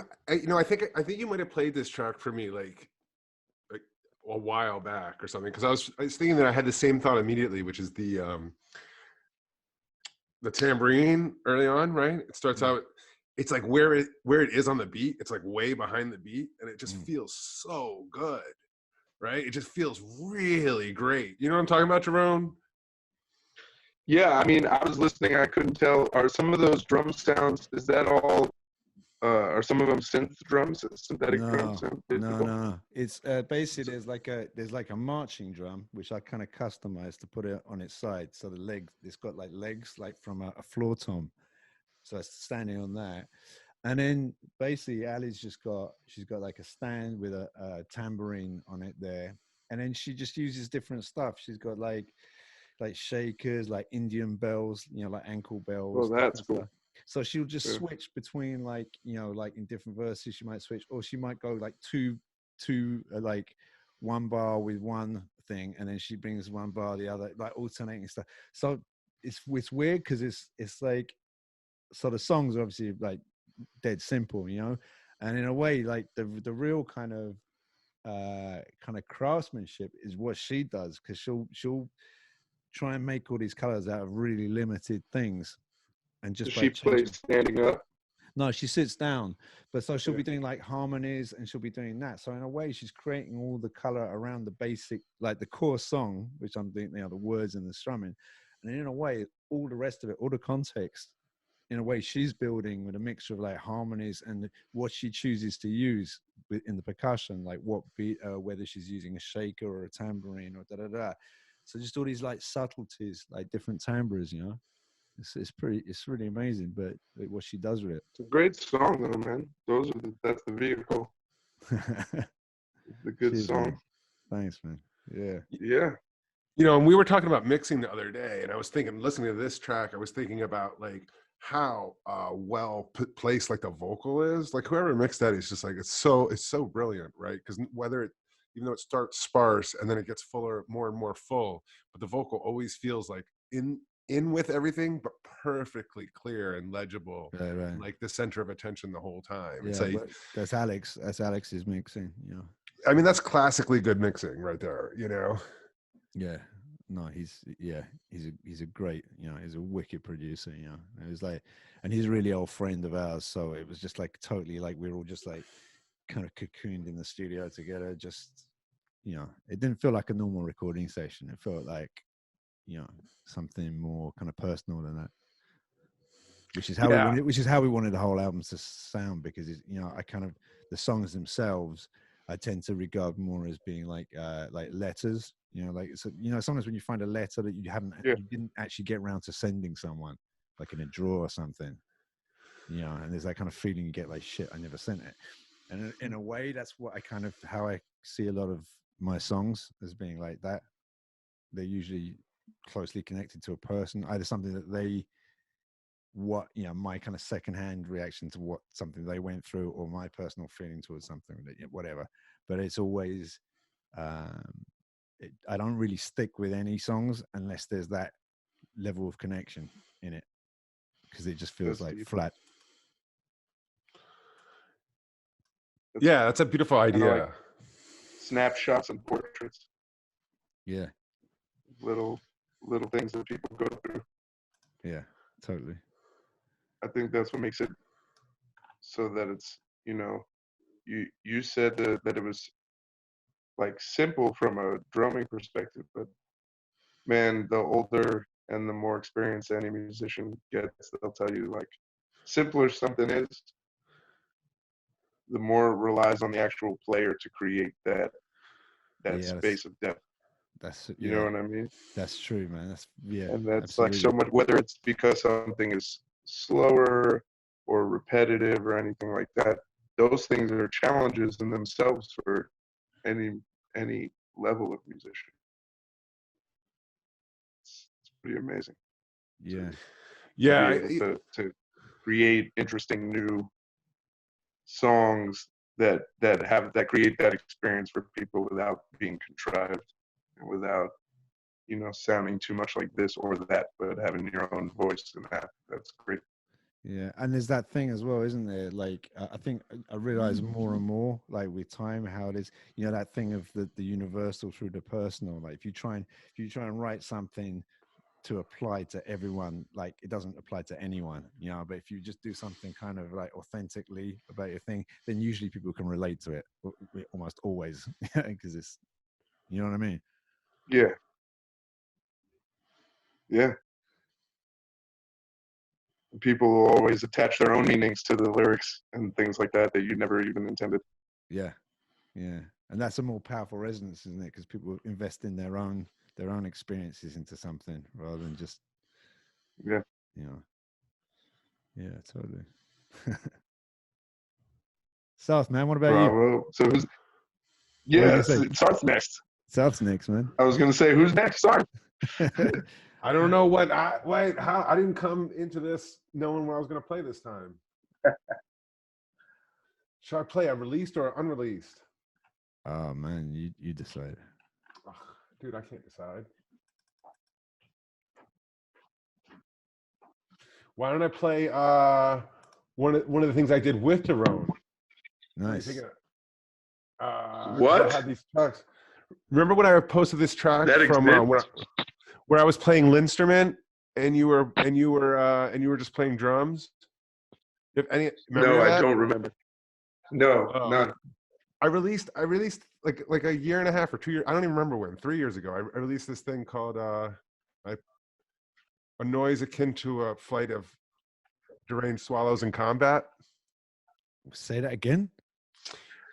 Speaker 2: think you might have played this track for me like a while back or something, because I was thinking that I had the same thought immediately, which is the tambourine early on, right? It starts out, it's like where it is on the beat, it's like way behind the beat, and it just feels so good, right? It just feels really great. You know what I'm talking about, Jerome?
Speaker 1: Yeah, I mean, I was listening. I couldn't tell. Are some of those drum sounds? Is that all? Are some of them synth drums, synthetic drum sounds?
Speaker 3: No. It's basically there's like a marching drum, which I kind of customized to put it on its side. So the legs, it's got like legs like from a floor tom. So it's standing on that. And then basically she's got like a stand with a tambourine on it there. And then she just uses different stuff. She's got like shakers, like Indian bells, like ankle bells.
Speaker 1: Oh, that's cool.
Speaker 3: Stuff. So she'll just switch between like in different verses, she might switch, or she might go like two like one bar with one thing, and then she brings one bar the other, like alternating stuff. So it's weird because it's like, so the songs are obviously like dead simple, and in a way like the real kind of craftsmanship is what she does, because she'll try and make all these colors out of really limited things. And just
Speaker 1: does she play standing up?
Speaker 3: No, she sits down, but so she'll be doing like harmonies and she'll be doing that. So in a way, she's creating all the color around the basic, like the core song, which I'm doing, you know, the words and the strumming. And in a way, all the rest of it, all the context, in a way, she's building with a mixture of like harmonies and what she chooses to use in the percussion, like what beat, whether she's using a shaker or a tambourine or da-da-da. So just all these like subtleties, like different timbres, you know. It's really amazing, but what she does with it.
Speaker 1: It's a great song, though, man. That's the vehicle. It's a good
Speaker 3: Cheers,
Speaker 1: song.
Speaker 3: Man. Thanks, man. Yeah.
Speaker 1: Yeah.
Speaker 2: You know, and we were talking about mixing the other day, and I was thinking, listening to this track, I was thinking about like how well placed like the vocal is. Like whoever mixed that is just like it's so brilliant, right? Because even though it starts sparse and then it gets fuller, more and more full, but the vocal always feels like in with everything, but perfectly clear and legible,
Speaker 3: right.
Speaker 2: like the center of attention the whole time.
Speaker 3: Yeah,
Speaker 2: it's like,
Speaker 3: that's Alex's mixing, you know.
Speaker 2: I mean, that's classically good mixing right there, you know.
Speaker 3: Yeah, no, he's a great, you know, he's a wicked producer, you know. It was like, and he's a really old friend of ours, so it was just like totally like we were all just like kind of cocooned in the studio together. Just, you know, it didn't feel like a normal recording session. It felt like, you know, something more kind of personal than that, which is how we wanted the whole album to sound, because it's, you know, the songs themselves I tend to regard more as being like letters, you know, like, so, you know, sometimes when you find a letter that you didn't actually get around to sending someone, like in a drawer or something, you know, and there's that kind of feeling you get like, shit, I never sent it. And in a way, that's what how I see a lot of my songs, as being like that. They're usually closely connected to a person, either something that my kind of secondhand reaction to something they went through, or my personal feeling towards something, whatever. But it's always, I don't really stick with any songs unless there's that level of connection in it, because it just feels like flat.
Speaker 2: Yeah, that's a beautiful idea.
Speaker 1: Like snapshots and portraits.
Speaker 3: Yeah.
Speaker 1: Little things that people go through.
Speaker 3: Yeah, totally.
Speaker 1: I think that's what makes it so that it's, you know, you said that it was like simple from a drumming perspective, but man, the older and the more experienced any musician gets, they'll tell you like simpler something is, the more it relies on the actual player to create that space of depth. You know what I mean?
Speaker 3: That's true, man.
Speaker 1: And that's
Speaker 3: absolutely.
Speaker 1: like so much, whether it's because something is slower or repetitive or anything like that, those things are challenges in themselves for any level of musician. It's pretty amazing.
Speaker 3: Yeah.
Speaker 1: To be able to create interesting new songs that create that experience for people without being contrived and without, you know, sounding too much like this or that, but having your own voice in that's great.
Speaker 3: Yeah, and there's that thing as well, isn't there? Like, I think I realize more and more, like with time, how it is, you know, that thing of the universal through the personal. Like, if you try and write something to apply to everyone, like it doesn't apply to anyone, you know. But if you just do something kind of like authentically about your thing, then usually people can relate to it, almost always, because it's, you know what I mean?
Speaker 1: Yeah. Yeah. People will always attach their own meanings to the lyrics and things like that you never even intended.
Speaker 3: Yeah. And that's a more powerful resonance, isn't it? Because people invest in their own experiences into something rather than just,
Speaker 1: you
Speaker 3: know. Yeah, totally. South, man, what about you?
Speaker 1: So who's? Yeah, Sarth's next.
Speaker 3: Sarth's next, man.
Speaker 1: I was gonna say, who's next? Sarth.
Speaker 2: I don't know how I didn't come into this knowing what I was going to play this time. Should I play a released or unreleased?
Speaker 3: Oh man, you decide.
Speaker 2: Oh, dude, I can't decide. Why don't I play one of the things I did with Doron?
Speaker 3: Nice.
Speaker 2: What? I had these tracks. Remember when I posted this track from where I was playing Linstrument and you were just playing drums? If any,
Speaker 1: No, I don't remember. No, none.
Speaker 2: I released like a year and a half or 2 years. I don't even remember when. 3 years ago, I released this thing called A Noise Akin to a Flight of Deranged Swallows in Combat.
Speaker 3: Say that again.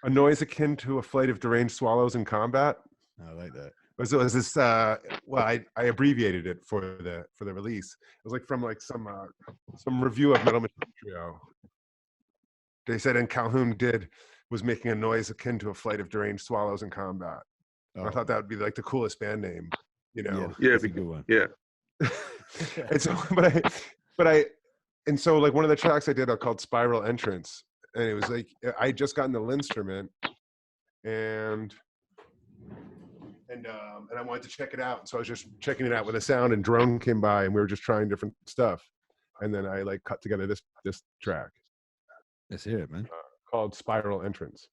Speaker 2: A Noise Akin to a Flight of Deranged Swallows in Combat.
Speaker 3: I like that.
Speaker 2: So it was this. Well, I abbreviated it for the release. It was like from like some review of Metal Machine Trio. They said, and Calhoun was making a noise akin to a flight of deranged swallows in combat. I thought that would be like the coolest band name, you know.
Speaker 1: Yeah,
Speaker 3: that's a good one.
Speaker 1: Yeah.
Speaker 2: And so, and so like one of the tracks I did called Spiral Entrance, and it was like I had just gotten the Linstrument, and I wanted to check it out. So I was just checking it out with a sound, and Doron came by, and we were just trying different stuff, and then I like cut together this track.
Speaker 3: Let's hear it, man.
Speaker 2: Called Spiral Entrance.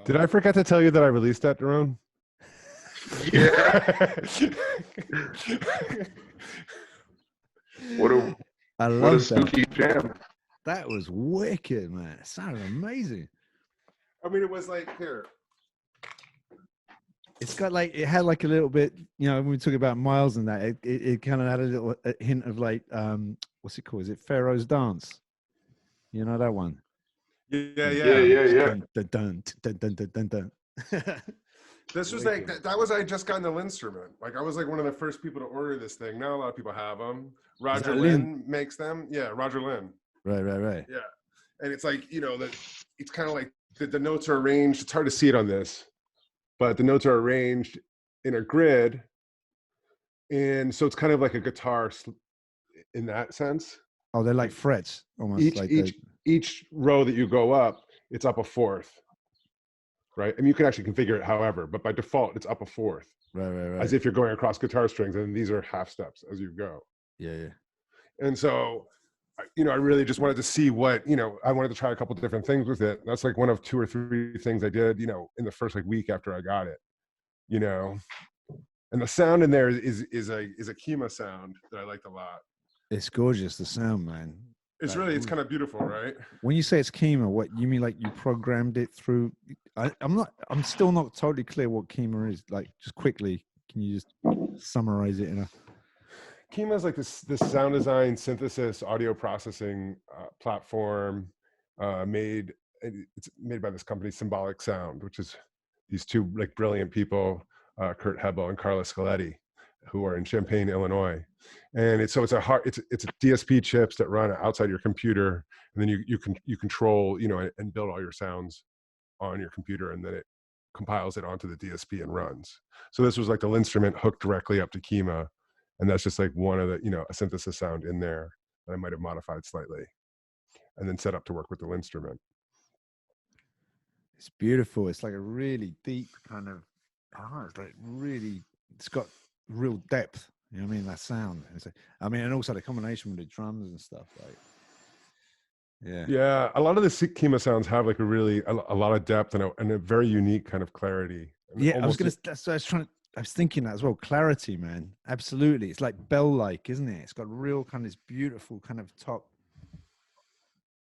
Speaker 2: Did I forget to tell you that I released that, Doron?
Speaker 1: Yeah. What a spooky jam.
Speaker 3: That was wicked, man. It sounded amazing.
Speaker 2: I mean, it was like, here.
Speaker 3: It's got like, it had like a little bit, you know, when we talk about Miles and that, it kind of had a little hint of like, what's it called? Is it Pharaoh's Dance? You know that one?
Speaker 2: Yeah.
Speaker 3: Dun, dun, dun, dun, dun, dun, dun.
Speaker 2: This was like, that was, I just gotten the Linstrument. Like, I was like one of the first people to order this thing. Now a lot of people have them. Roger Lynn makes them. Yeah, Roger Lynn.
Speaker 3: Right.
Speaker 2: Yeah. And it's like, you know, it's kind of like the notes are arranged. It's hard to see it on this, but the notes are arranged in a grid. And so it's kind of like a guitar in that sense.
Speaker 3: Oh, they're like frets almost.
Speaker 2: Each row that you go up, it's up a fourth. Right. I mean, you can actually configure it however, but by default, it's up a fourth.
Speaker 3: Right.
Speaker 2: As if you're going across guitar strings, and these are half steps as you go.
Speaker 3: Yeah.
Speaker 2: And so, you know, I really just wanted to see what, you know, I wanted to try a couple of different things with it. That's like one of 2 or 3 things I did, you know, in the first like week after I got it, you know. And the sound in there is a Kima sound that I liked a lot.
Speaker 3: It's gorgeous, the sound, man.
Speaker 2: It's really, it's kind of beautiful, right?
Speaker 3: When you say it's Kima, what you mean? Like you programmed it through? I'm still not totally clear what Kima is. Like, just quickly, can you just summarize it in a?
Speaker 2: Kima is like this sound design, synthesis, audio processing platform it's made by this company, Symbolic Sound, which is these two like brilliant people, Kurt Hebel and Carla Scaletti, who are in Champaign, Illinois. And it's a DSP chips that run outside your computer, and then you control, and build all your sounds on your computer, and then it compiles it onto the DSP and runs. So this was like the instrument hooked directly up to Kima, and that's just like one of the, a synthesis sound in there that I might have modified slightly, and then set up to work with the instrument.
Speaker 3: It's beautiful. It's like a really deep kind of, it's got real depth. You know what I mean? That sound. And also the combination with the drums and stuff. Like,
Speaker 2: yeah. A lot of the Kima sounds have like a lot of depth and a very unique kind of clarity.
Speaker 3: Yeah, I was thinking that as well. Clarity, man. Absolutely. It's like bell-like, isn't it? It's got real kind of this beautiful kind of top.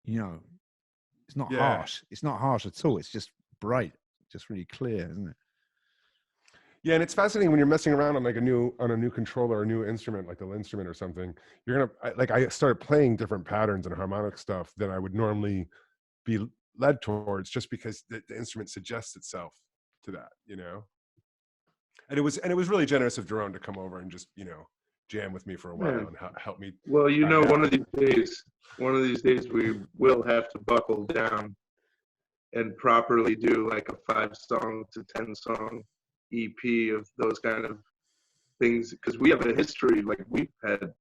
Speaker 3: It's not harsh. It's not harsh at all. It's just bright, just really clear, isn't it?
Speaker 2: Yeah, and it's fascinating when you're messing around on a new controller or a new instrument, like the instrument or something. I started playing different patterns and harmonic stuff that I would normally be led towards, just because the instrument suggests itself to that, And it was really generous of Doron to come over and just jam with me for a while and help me.
Speaker 1: Well, one of these days we will have to buckle down and properly do like a 5-song to 10-song EP of those kind of things, because we have a history, like we've had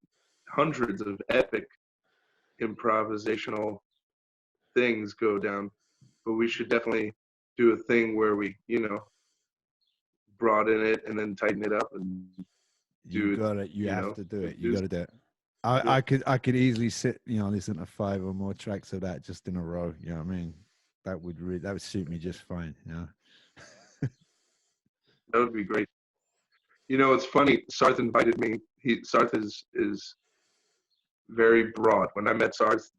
Speaker 1: hundreds of epic improvisational things go down, but we should definitely do a thing where we, broaden it and then tighten it up and
Speaker 3: You have to do it. You got to do it. I could easily sit, listen to 5 or more tracks of that just in a row. You know what I mean? That would suit me just fine.
Speaker 1: That would be great. It's funny. Sarth invited me. Sarth is very broad. When I met Sarth,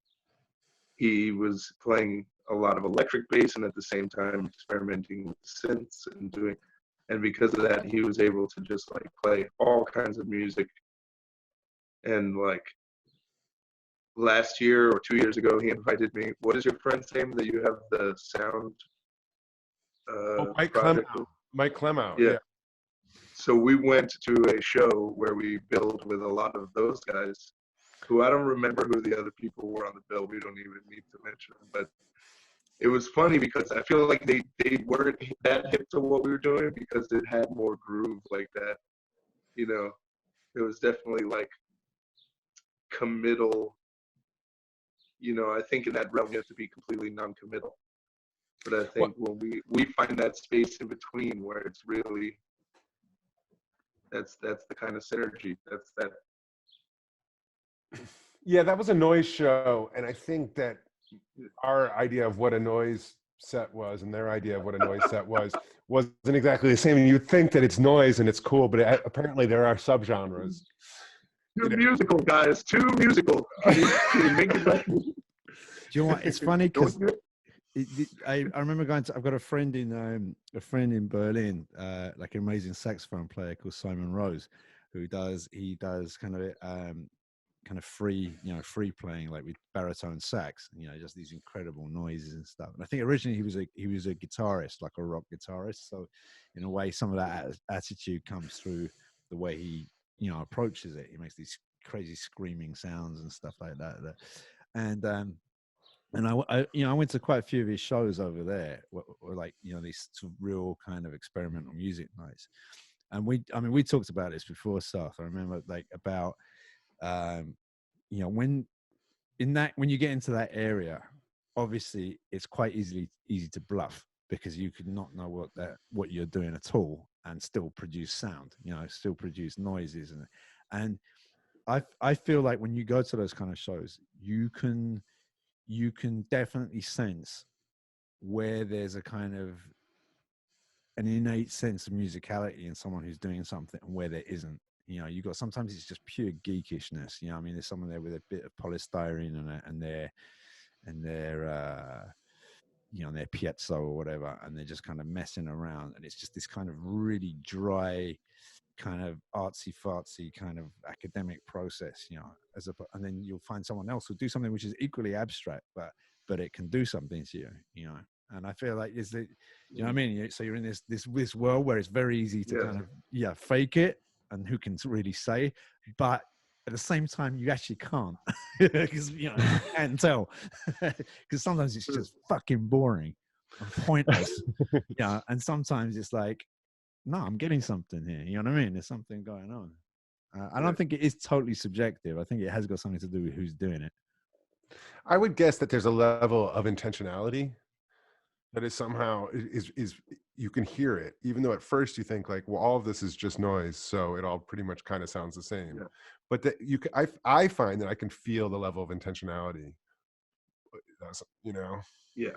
Speaker 1: he was playing a lot of electric bass and at the same time experimenting with synths and because of that, he was able to just like play all kinds of music. And like last year or 2 years ago, he invited me. What is your friend's name that you have the sound?
Speaker 2: Mike Clemout.
Speaker 1: Yeah. So we went to a show where we billed with a lot of those guys, who I don't remember who the other people were on the bill. We don't even need to mention them, but it was funny because I feel like they weren't that hip to what we were doing because it had more groove like that. It was definitely like committal. I think in that realm you have to be completely non-committal. But I think when we find that space in between where it's really, that's the kind of synergy. That's that.
Speaker 2: Yeah, that was a noise show, and I think that our idea of what a noise set was and their idea of what a noise set wasn't exactly the same. And you'd think that it's noise and it's cool, but apparently there are subgenres.
Speaker 1: Musical, guys. Too musical. Can you make it better?
Speaker 3: Do you know what? It's funny because I remember I've got a friend in Berlin, like an amazing saxophone player called Simon Rose, who does kind of free playing, like with baritone sax, and just these incredible noises and stuff. And I think originally he was a guitarist, like a rock guitarist. So in a way, some of that attitude comes through the way he approaches it. He makes these crazy screaming sounds and stuff like that. And I went to quite a few of his shows over there, where like these sort of real kind of experimental music nights. And we talked about this before, Sarth. I remember like about when you get into that area, obviously it's quite easy to bluff, because you could not know what you're doing at all and still produce sound, still produce noises. And I feel like when you go to those kind of shows, you can definitely sense where there's a kind of an innate sense of musicality in someone who's doing something and where there isn't. You know, you got sometimes it's just pure geekishness. You know, I mean, there's someone there with a bit of polystyrene and their you know, their piezo or whatever, and they're just kind of messing around, and it's just this kind of really dry, kind of artsy fartsy kind of academic process, you know, and then you'll find someone else who'll do something which is equally abstract, but it can do something to you, you know. And I feel like is that, you know what I mean? So you're in this world where it's very easy to kind of fake it, and who can really say, but at the same time you actually can't, because you know you can't tell, because sometimes it's just fucking boring and pointless, yeah. And sometimes it's like, no, I'm getting something here. You know what I mean? There's something going on. I don't think it is totally subjective. I think it has got something to do with who's doing it.
Speaker 2: I would guess that there's a level of intentionality that is somehow is you can hear it, even though at first you think like, well, all of this is just noise, so it all pretty much kind of sounds the same. Yeah. But that I find that I can feel the level of intentionality. You know?
Speaker 1: Yeah.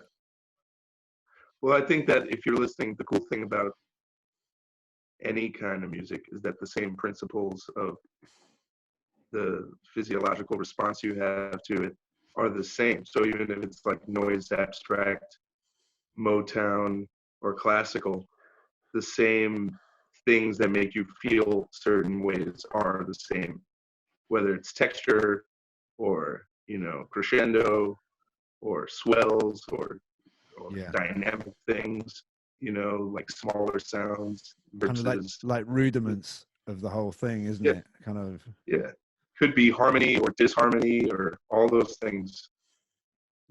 Speaker 1: Well, I think that if you're listening, the cool thing about any kind of music is that the same principles of the physiological response you have to it are the same. So even if it's like noise, abstract, Motown, or classical, the same things that make you feel certain ways are the same, whether it's texture or, you know, crescendo or swells or dynamic things, you know, like smaller sounds versus
Speaker 3: kind of like rudiments of the whole thing, isn't it? Kind of.
Speaker 1: Yeah. Could be harmony or disharmony, or all those things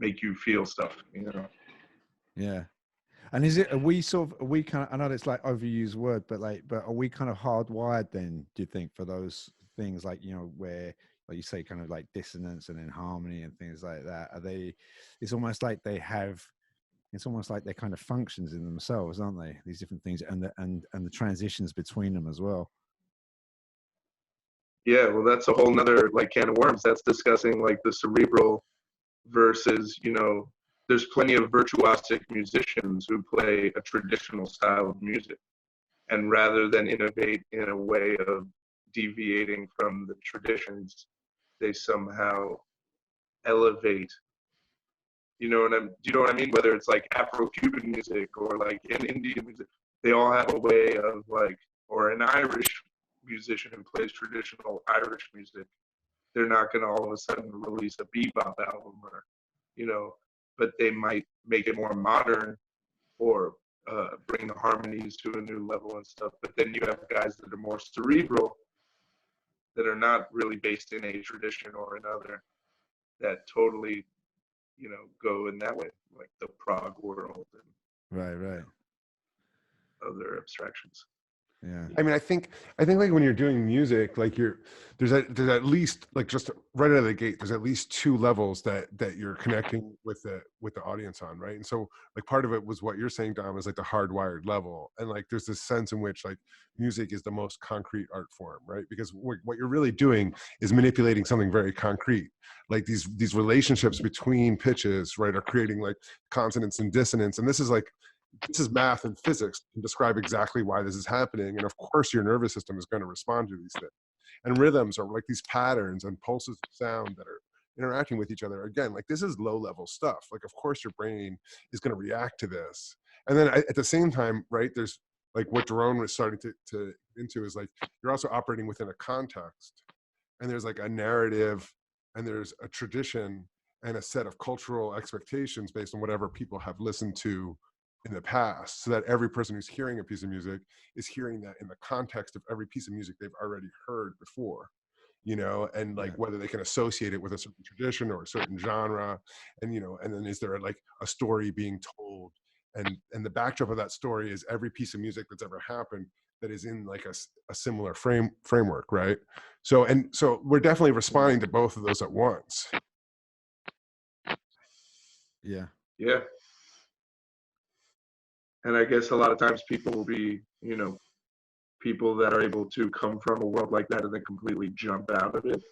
Speaker 1: make you feel stuff, you know?
Speaker 3: Yeah. And are we kind of, I know it's like overused word, but are we kind of hardwired then, do you think, for those things, like, you know, where, like you say, kind of like dissonance and then harmony and things like that? It's almost like they're kind of functions in themselves, aren't they? These different things and the transitions between them as well.
Speaker 1: Yeah, well, that's a whole nother like can of worms. That's discussing like the cerebral versus, you know, there's plenty of virtuosic musicians who play a traditional style of music. And rather than innovate in a way of deviating from the traditions, they somehow elevate. Do you know what I mean? Whether it's like Afro-Cuban music or like in Indian music, they all have a way of like, or an Irish musician who plays traditional Irish music, they're not going to all of a sudden release a bebop album, or, you know, but they might make it more modern or bring the harmonies to a new level and stuff. But then you have guys that are more cerebral, that are not really based in a tradition or another, that totally, you know, go in that way, like the prog world and
Speaker 3: right
Speaker 1: other abstractions.
Speaker 3: Yeah.
Speaker 2: I mean, I think like when you're doing music, like there's at least, like, just right out of the gate, there's at least two levels that you're connecting with the audience on, right? And so like part of it was what you're saying, Dom, is like the hardwired level. And like there's this sense in which like music is the most concrete art form, right? Because what you're really doing is manipulating something very concrete. Like these relationships between pitches, right, are creating like consonance and dissonance. And this is math and physics to describe exactly why this is happening. And of course your nervous system is going to respond to these things. And rhythms are like these patterns and pulses of sound that are interacting with each other. Again, like this is low level stuff. Like, of course your brain is going to react to this. And then at the same time, right, there's like what Doron was starting to into is like, you're also operating within a context, and there's like a narrative, and there's a tradition and a set of cultural expectations based on whatever people have listened to in the past, so that every person who's hearing a piece of music is hearing that in the context of every piece of music they've already heard before, you know, and like whether they can associate it with a certain tradition or a certain genre, and, you know, and then is there like a story being told, and the backdrop of that story is every piece of music that's ever happened that is in like a similar framework, right? So we're definitely responding to both of those at once.
Speaker 3: Yeah.
Speaker 1: And I guess a lot of times people will be, you know, people that are able to come from a world like that and then completely jump out of it.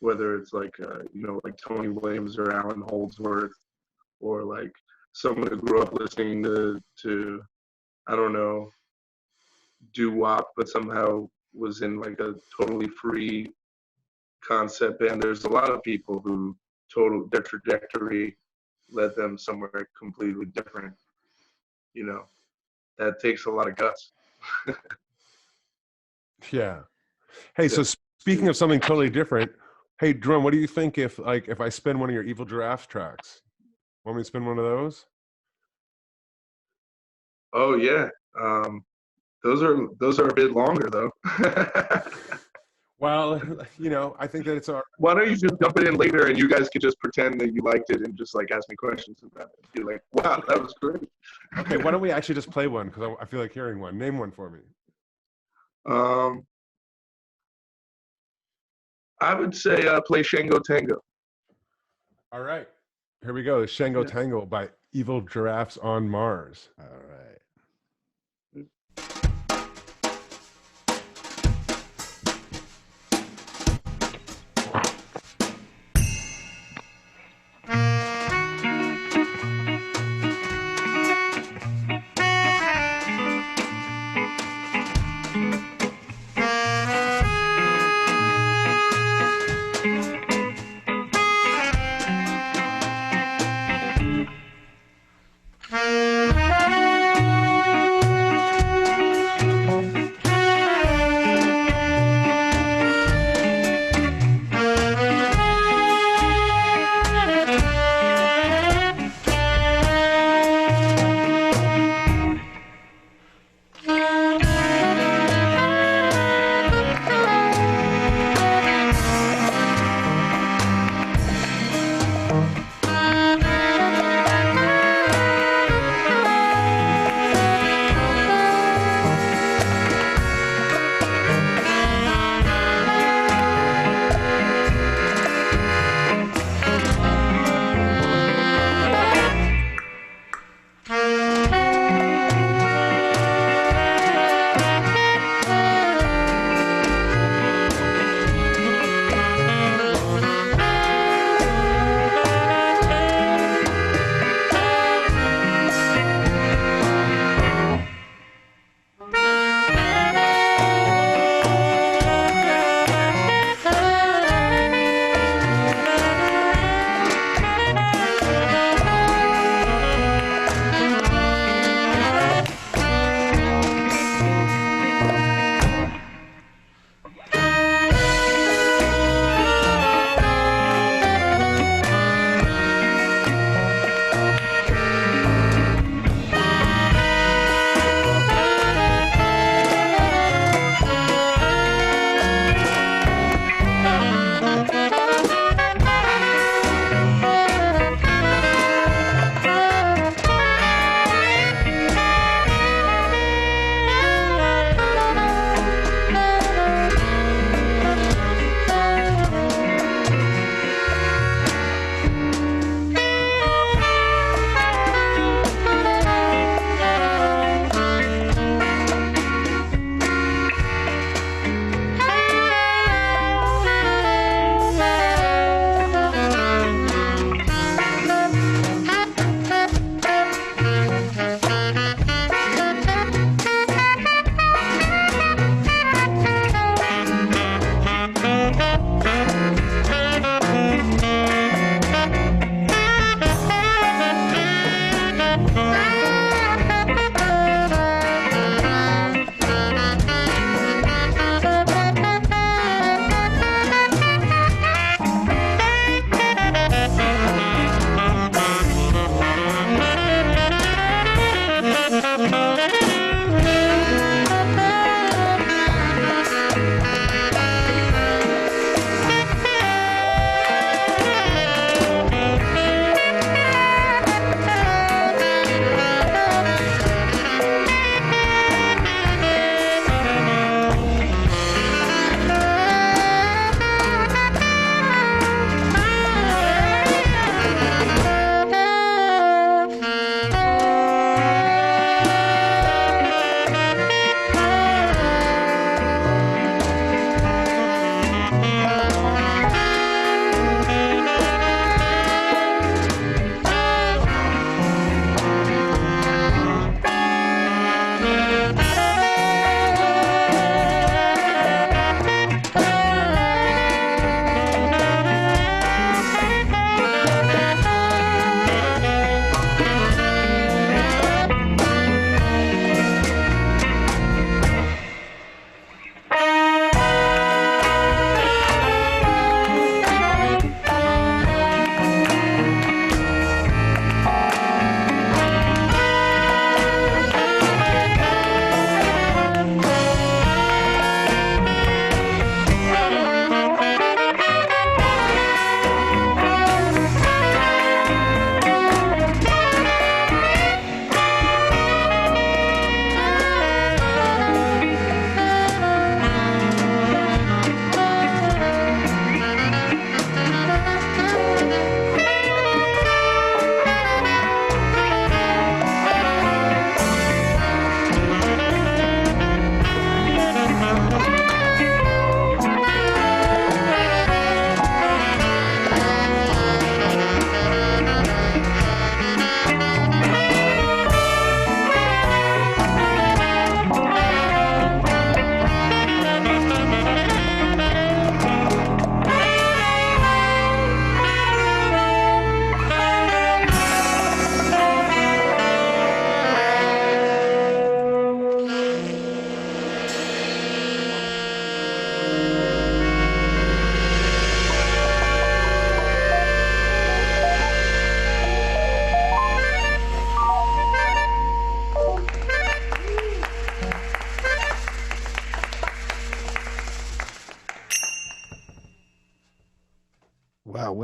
Speaker 1: Whether it's like, you know, like Tony Williams or Alan Holdsworth, or like someone who grew up listening to I don't know, doo-wop, but somehow was in like a totally free concept band. There's a lot of people who their trajectory led them somewhere completely different. You know, that takes a lot of guts.
Speaker 2: Yeah. Hey, so speaking of something totally different, hey, Doron, what do you think if I spin one of your Evil Giraffes tracks? Want me to spin one of those?
Speaker 1: Oh yeah. Those are a bit longer though.
Speaker 2: Well, you know, I think that it's our.
Speaker 1: Why don't you just dump it in later and you guys could just pretend that you liked it and just like ask me questions about it. Be like, wow, that was great.
Speaker 2: Okay, why don't we actually just play one, because I feel like hearing one. Name one for me.
Speaker 1: I would say play Shango Tango.
Speaker 2: All right, here we go. Shango Tango by Evil Giraffes on Mars.
Speaker 3: All right.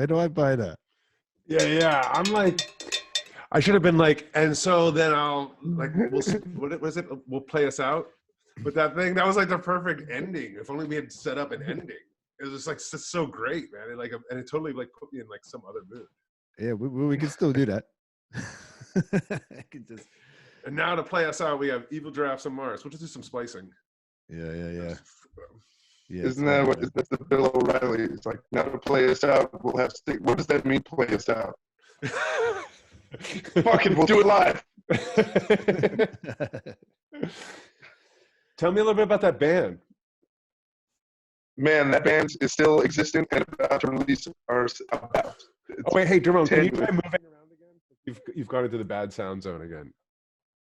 Speaker 3: Where do I buy that?
Speaker 2: Yeah. I'm like, I should have been like, and so then I'll like, what was it? We'll play us out. But that was like the perfect ending. If only we had set up an ending. It was just like so great, man. And it totally like put me in like some other mood.
Speaker 3: Yeah, we can still do that. I can just.
Speaker 2: And now to play us out, we have Evil Giraffes on Mars. We'll just do some splicing.
Speaker 3: Yeah.
Speaker 1: Isn't that's the Bill O'Reilly? It's like, now to play us out, we'll have to. What does that mean? Play us out? Fuck it, we'll do it live.
Speaker 2: Tell me a little bit about that band.
Speaker 1: Man, that band is still existent and about to release about.
Speaker 2: Oh wait, hey, Doron, can you try moving around again? You've gone into the bad sound zone again.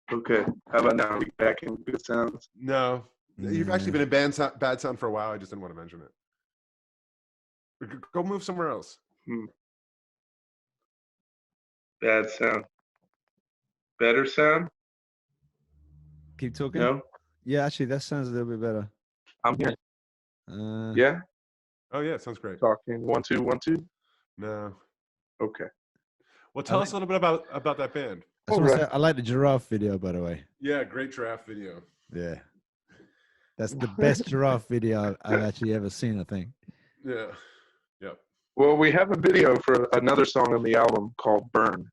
Speaker 1: Okay, how about now? We back in good sounds?
Speaker 2: No, you've actually been in bad sound for a while. I just didn't want to mention it. Go move somewhere else.
Speaker 1: Bad sound. Better sound?
Speaker 3: Keep talking.
Speaker 1: No?
Speaker 3: Yeah, actually, that sounds a little bit better.
Speaker 1: I'm here. Yeah?
Speaker 2: Oh, yeah, sounds great.
Speaker 1: Talking 1 2 1 2.
Speaker 2: No.
Speaker 1: Okay.
Speaker 2: Well, tell us a little bit about that band.
Speaker 3: I like the giraffe video, by the way.
Speaker 2: Yeah, great giraffe video.
Speaker 3: Yeah. That's the best giraffe video I've actually ever seen, I think.
Speaker 2: Yeah. Yep.
Speaker 1: Well, we have a video for another song on the album called Burn,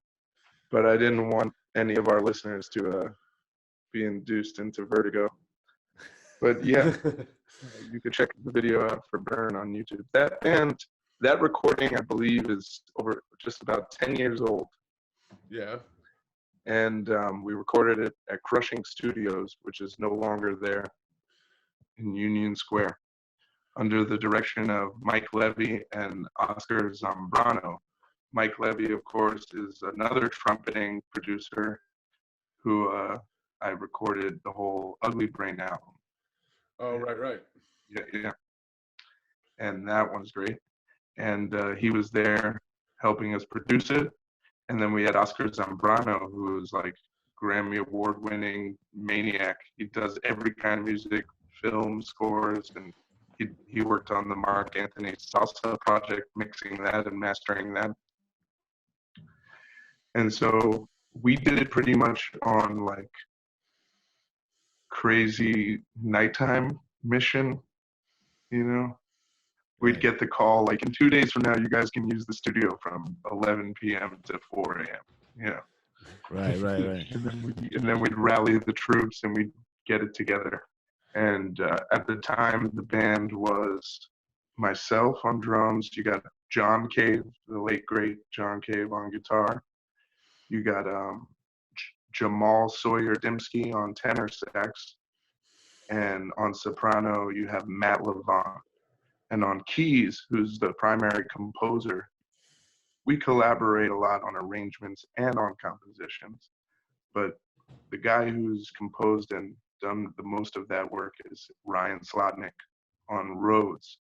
Speaker 1: but I didn't want any of our listeners to be induced into vertigo. But yeah, you could check the video out for Burn on YouTube. That recording, I believe, is over just about 10 years old.
Speaker 2: Yeah.
Speaker 1: And we recorded it at Crushing Studios, which is no longer there in Union Square, under the direction of Mike Levy and Oscar Zambrano. Mike Levy, of course, is another trumpeting producer who I recorded the whole Ugly Brain album.
Speaker 2: Oh, right.
Speaker 1: Yeah. And that one's great. And he was there helping us produce it. And then we had Oscar Zambrano, who is like Grammy Award-winning maniac. He does every kind of music, film scores, and he worked on the Mark Anthony Salsa project, mixing that and mastering that. And so we did it pretty much on like crazy nighttime mission, you know? We'd get the call, like, in 2 days from now, you guys can use the studio from 11 p.m. to 4 a.m., you know?
Speaker 3: Right.
Speaker 1: And then we'd rally the troops and we'd get it together. And at the time, the band was myself on drums. You got John Cave, the late, great John Cave on guitar. You got Jamal Sawyer-Dimsky on tenor sax. And on soprano, you have Matt Levant. And on keys, who's the primary composer, we collaborate a lot on arrangements and on compositions. But the guy who's composed and done the most of that work is Ryan Slotnick on Rhodes.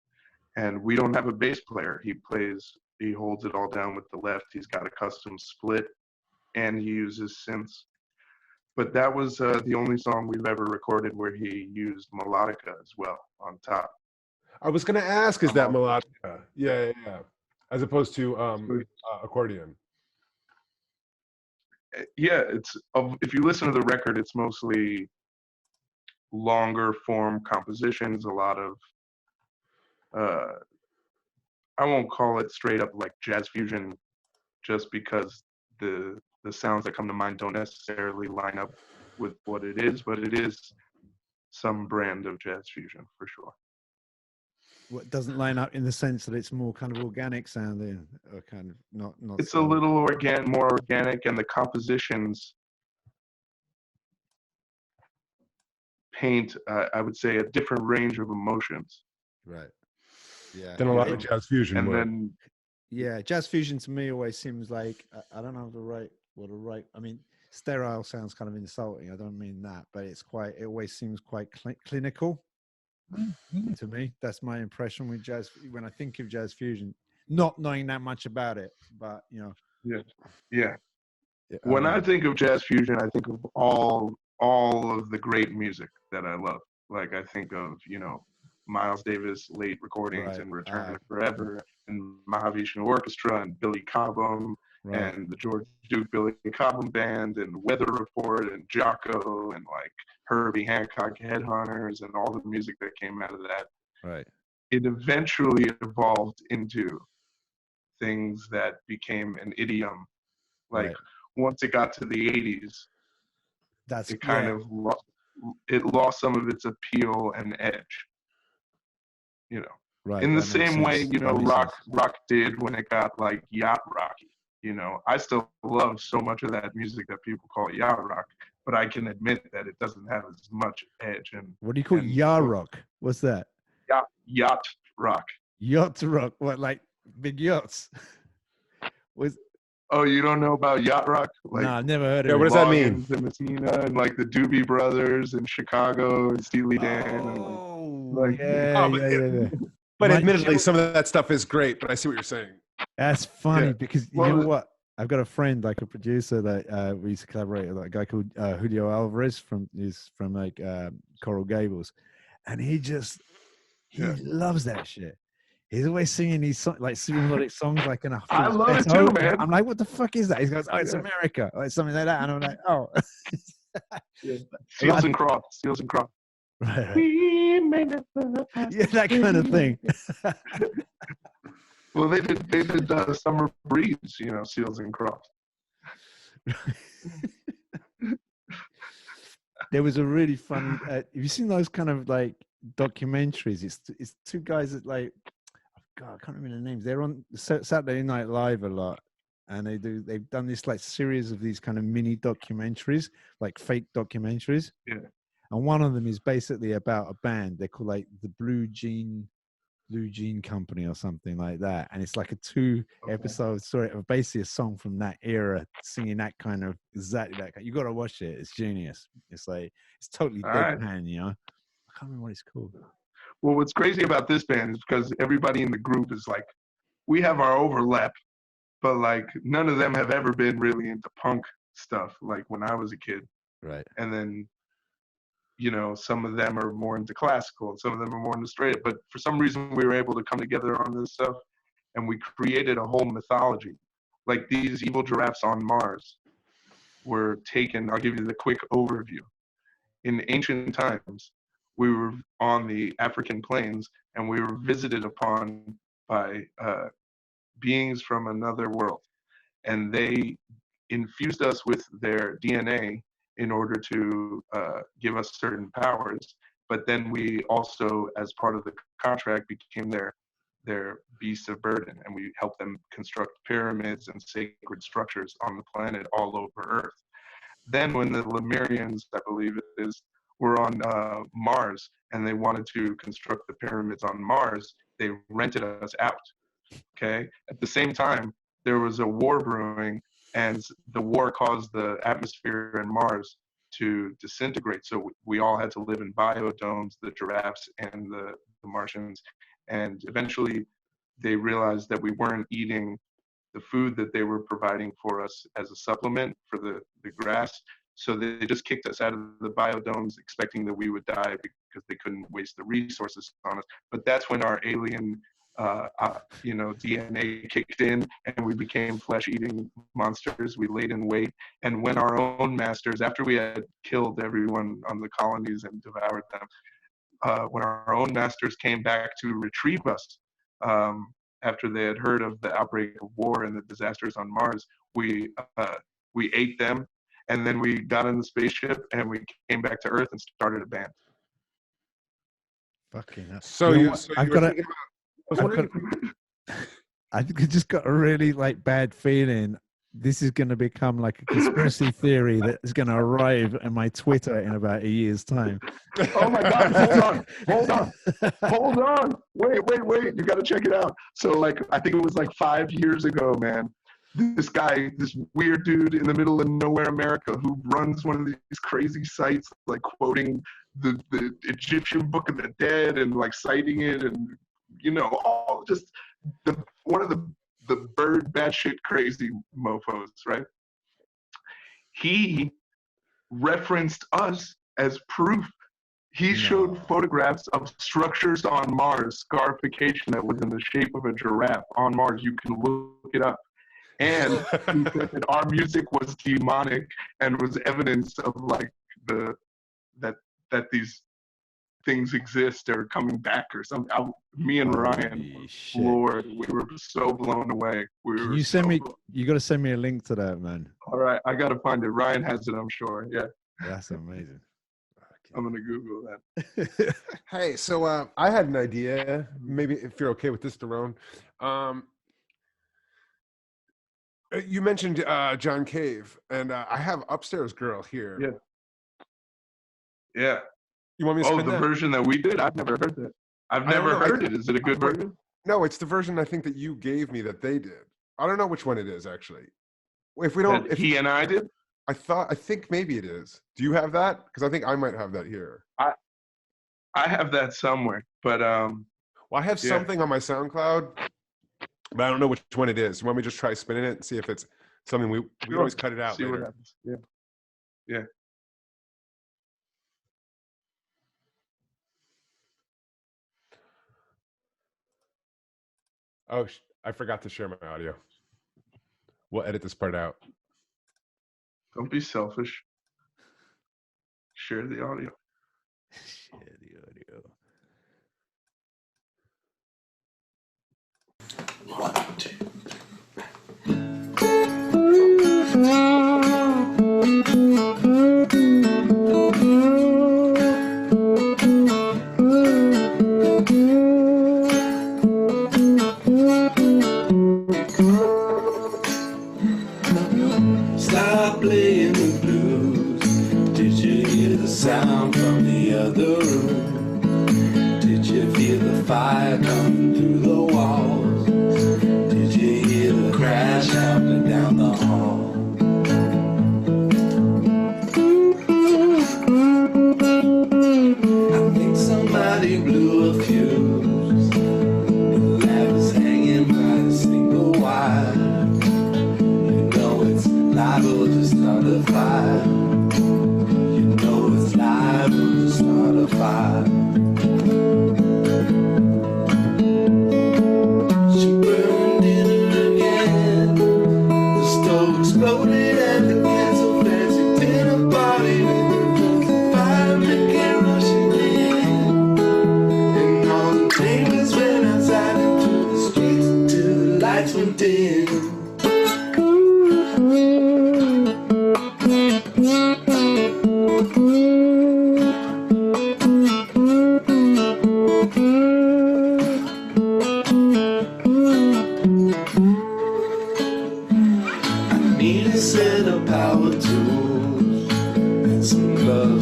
Speaker 1: And we don't have a bass player. He holds it all down with the left. He's got a custom split, and he uses synths. But that was the only song we've ever recorded where he used melodica as well on top.
Speaker 2: I was going to ask, is that melodica? Yeah. As opposed to accordion.
Speaker 1: Yeah, if you listen to the record, it's mostly longer form compositions, a lot of, I won't call it straight up like jazz fusion just because the sounds that come to mind don't necessarily line up with what it is, but it is some brand of jazz fusion for sure.
Speaker 3: What doesn't line up in the sense that it's more kind of organic sounding, or kind of not.
Speaker 1: It's a little more organic, and the compositions paint, I would say, a different range of emotions.
Speaker 3: Right. Yeah.
Speaker 2: Than a lot of jazz fusion.
Speaker 1: And then,
Speaker 3: yeah, jazz fusion to me always seems like I don't know what to write. I mean, sterile sounds kind of insulting. I don't mean that, but it always seems quite clinical. To me, that's my impression with jazz. When I think of jazz fusion, not knowing that much about it, but you know,
Speaker 1: yeah. When I think of jazz fusion, I think of all of the great music that I love. Like I think of, you know, Miles Davis late recordings and Return to Forever and Mahavishnu Orchestra and Billy Cobham and the George Duke Billy Cobham Band and Weather Report and Jocko and like Herbie Hancock Headhunters and all the music that came out of that.
Speaker 3: Right.
Speaker 1: It eventually evolved into things that became an idiom. Like once it got to the 80s, it kind of lost some of its appeal and edge. You know, in the same way, you know, rock did when it got like yacht rocky. You know, I still love so much of that music that people call yacht rock, but I can admit that it doesn't have as much edge. And
Speaker 3: what do you call yacht rock? What's that?
Speaker 1: Yacht rock.
Speaker 3: Yacht rock? What, like big yachts?
Speaker 1: Oh, you don't know about yacht rock? Like,
Speaker 3: no, I've never heard of it.
Speaker 2: What does that mean?
Speaker 1: And Messina and like the Doobie Brothers in Chicago and Steely Dan.
Speaker 2: But admittedly, some of that stuff is great. But I see what you're saying.
Speaker 3: That's funny because you know what? I've got a friend, like a producer that we used to collaborate with, like a guy called Julio Alvarez from Coral Gables, and he loves that shit. He's always singing these like super melodic songs, like in a.
Speaker 1: I love it too, man.
Speaker 3: I'm like, what the fuck is that? He goes, oh, it's America, or it's something like that, and I'm like, oh.
Speaker 1: Seals and Crofts.
Speaker 3: Right. Yeah, that kind of thing.
Speaker 1: Well, they did Summer Breeze, you know, Seals and Crofts.
Speaker 3: There was a really funny. Have you seen those kind of like documentaries? It's two guys that like, God, I can't remember their names. They're on Saturday Night Live a lot, and they've done this like series of these kind of mini documentaries, like fake documentaries.
Speaker 1: Yeah.
Speaker 3: And one of them is basically about a band. They're called like the Blue Jean Company or something like that. And it's like a 2-episode story of basically a song from that era, singing that kind of exactly that kind. You got to watch it. It's genius. It's like it's totally deadpan, you know. I can't remember what it's called.
Speaker 1: Well, what's crazy about this band is because everybody in the group is like, we have our overlap, but like none of them have ever been really into punk stuff. Like when I was a kid,
Speaker 3: right?
Speaker 1: And then, you know, some of them are more into classical and some of them are more into straight. But for some reason, we were able to come together on this stuff, and we created a whole mythology. Like these evil giraffes on Mars were taken. I'll give you the quick overview. In ancient times, we were on the African plains, and we were visited upon by beings from another world, and they infused us with their DNA in order to give us certain powers. But then we also, as part of the contract, became their beasts of burden, and we helped them construct pyramids and sacred structures on the planet all over Earth. Then when the Lemurians, I believe it is, were on Mars and they wanted to construct the pyramids on Mars, they rented us out, okay? At the same time, there was a war brewing, and the war caused the atmosphere in Mars to disintegrate. So we all had to live in biodomes, the giraffes and the Martians. And eventually they realized that we weren't eating the food that they were providing for us as a supplement for the grass. So they just kicked us out of the biodomes, expecting that we would die because they couldn't waste the resources on us. But that's when our alien DNA kicked in, and we became flesh-eating monsters. We laid in wait, and when our own masters, after we had killed everyone on the colonies and devoured them, when our own masters came back to retrieve us, after they had heard of the outbreak of war and the disasters on Mars, we ate them, and then we got in the spaceship and we came back to Earth and started a band.
Speaker 3: Fucking hell. I just got a really like bad feeling this is going to become like a conspiracy theory that is going to arrive in my Twitter in about a year's time.
Speaker 1: Oh my God, hold on. Wait. You got to check it out. So like, I think it was like 5 years ago, man. This guy, this weird dude in the middle of nowhere, America, who runs one of these crazy sites, like quoting the Egyptian Book of the Dead and like citing it, and all just one of the bird batshit crazy mofos, right? He referenced us as proof He showed photographs of structures on Mars, scarification that was in the shape of a giraffe on Mars. You can look it up. And he said that our music was demonic and was evidence of like that these things exist or coming back or something. Me and Ryan, Lord, we were so blown away.
Speaker 3: Can you send me? You got to send me a link to that, man.
Speaker 1: All right, I got to find it. Ryan has it, I'm sure. Yeah.
Speaker 3: That's amazing.
Speaker 1: I'm gonna Google that.
Speaker 2: Hey, so I had an idea. Maybe if you're okay with this, Doron. You mentioned John Cave, and I have Upstairs Girl here.
Speaker 1: Yeah. Yeah.
Speaker 2: You want me to spin
Speaker 1: the version that we did? I've never heard that. I've never heard it. Is it a good version?
Speaker 2: No, it's the version I think that you gave me that they did. I don't know which one it is actually. If we don't,
Speaker 1: he and I did.
Speaker 2: I think maybe it is. Do you have that? Because I think I might have that here.
Speaker 1: I have that somewhere, but
Speaker 2: well, I have something on my SoundCloud, but I don't know which one it is. You want me to just try spinning it and see if it's something we can always cut it out
Speaker 1: see
Speaker 2: later.
Speaker 1: What happens. Yeah. Yeah.
Speaker 2: Oh, I forgot to share my audio. We'll edit this part out.
Speaker 1: Don't be selfish. Share the audio.
Speaker 3: Share the audio.
Speaker 5: 1, 2. Stop playing the blues. Did you hear the sound from the other room? Did you feel the fire coming through the walls? Did you hear the crash happening down the hall? I think somebody blew a fuse. The lab is hanging by a single wire. Liable to start a fire. You know it's liable to start a fire. She burned dinner again. The stove exploded and the cancel fancy dinner party. The firemen rushing in. And all the neighbors ran outside into the streets until the lights went dim.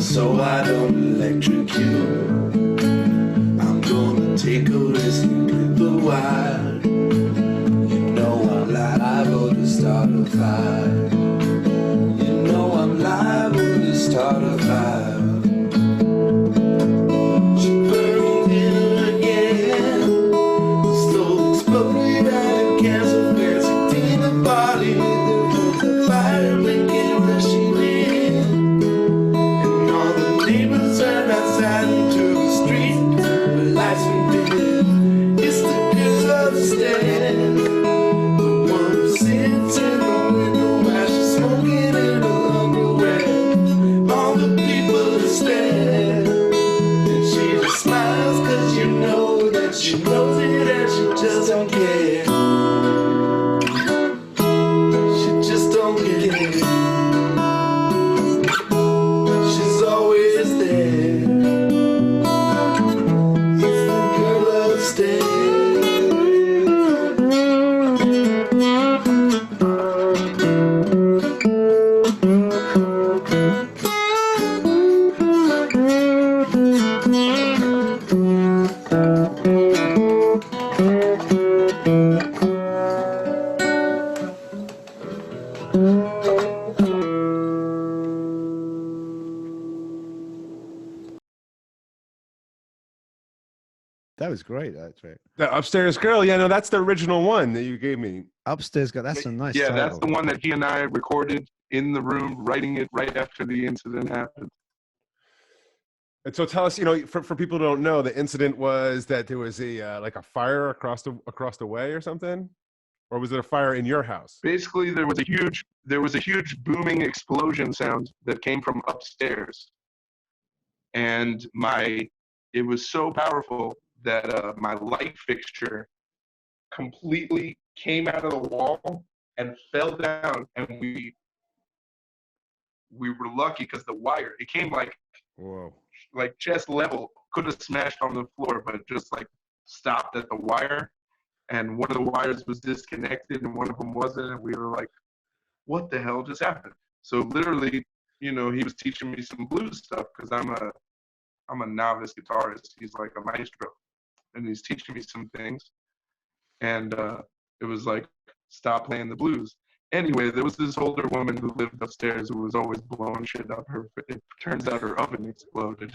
Speaker 5: So I don't electrocute. I'm gonna take a risk and clip the wire. You know I'm liable to start a fire. You know I'm liable to start a fire. She burned dinner again. The stove exploded out of cancer. Fancy dinner party with the firemen came rushing in. Neighbors ran outside into the street, the lights went dim. It's the girl upstairs, the one who sits in the window while she's smoking in her underwear. All the people stare, and she just smiles 'cause you know that she knows it and she just don't care. She just don't care.
Speaker 3: That was great, actually.
Speaker 2: The Upstairs Girl, yeah, no, that's the original one that you gave me.
Speaker 3: Upstairs Girl, that's a nice
Speaker 1: title.
Speaker 3: That's
Speaker 1: the one that he and I recorded in the room, writing it right after the incident happened.
Speaker 2: And so tell us, for people who don't know, the incident was that there was a fire across the way or something, or was it a fire in your house?
Speaker 1: Basically, there was a huge booming explosion sound that came from upstairs, and it was so powerful that my light fixture completely came out of the wall and fell down, and we were lucky because the wire, it came like chest level, could have smashed on the floor, but just like stopped at the wire, and one of the wires was disconnected and one of them wasn't, and we were like, what the hell just happened? So literally, he was teaching me some blues stuff because I'm a novice guitarist. He's like a maestro, and he's teaching me some things, and it was like, stop playing the blues. Anyway, there was this older woman who lived upstairs who was always blowing shit up. It turns out her oven exploded.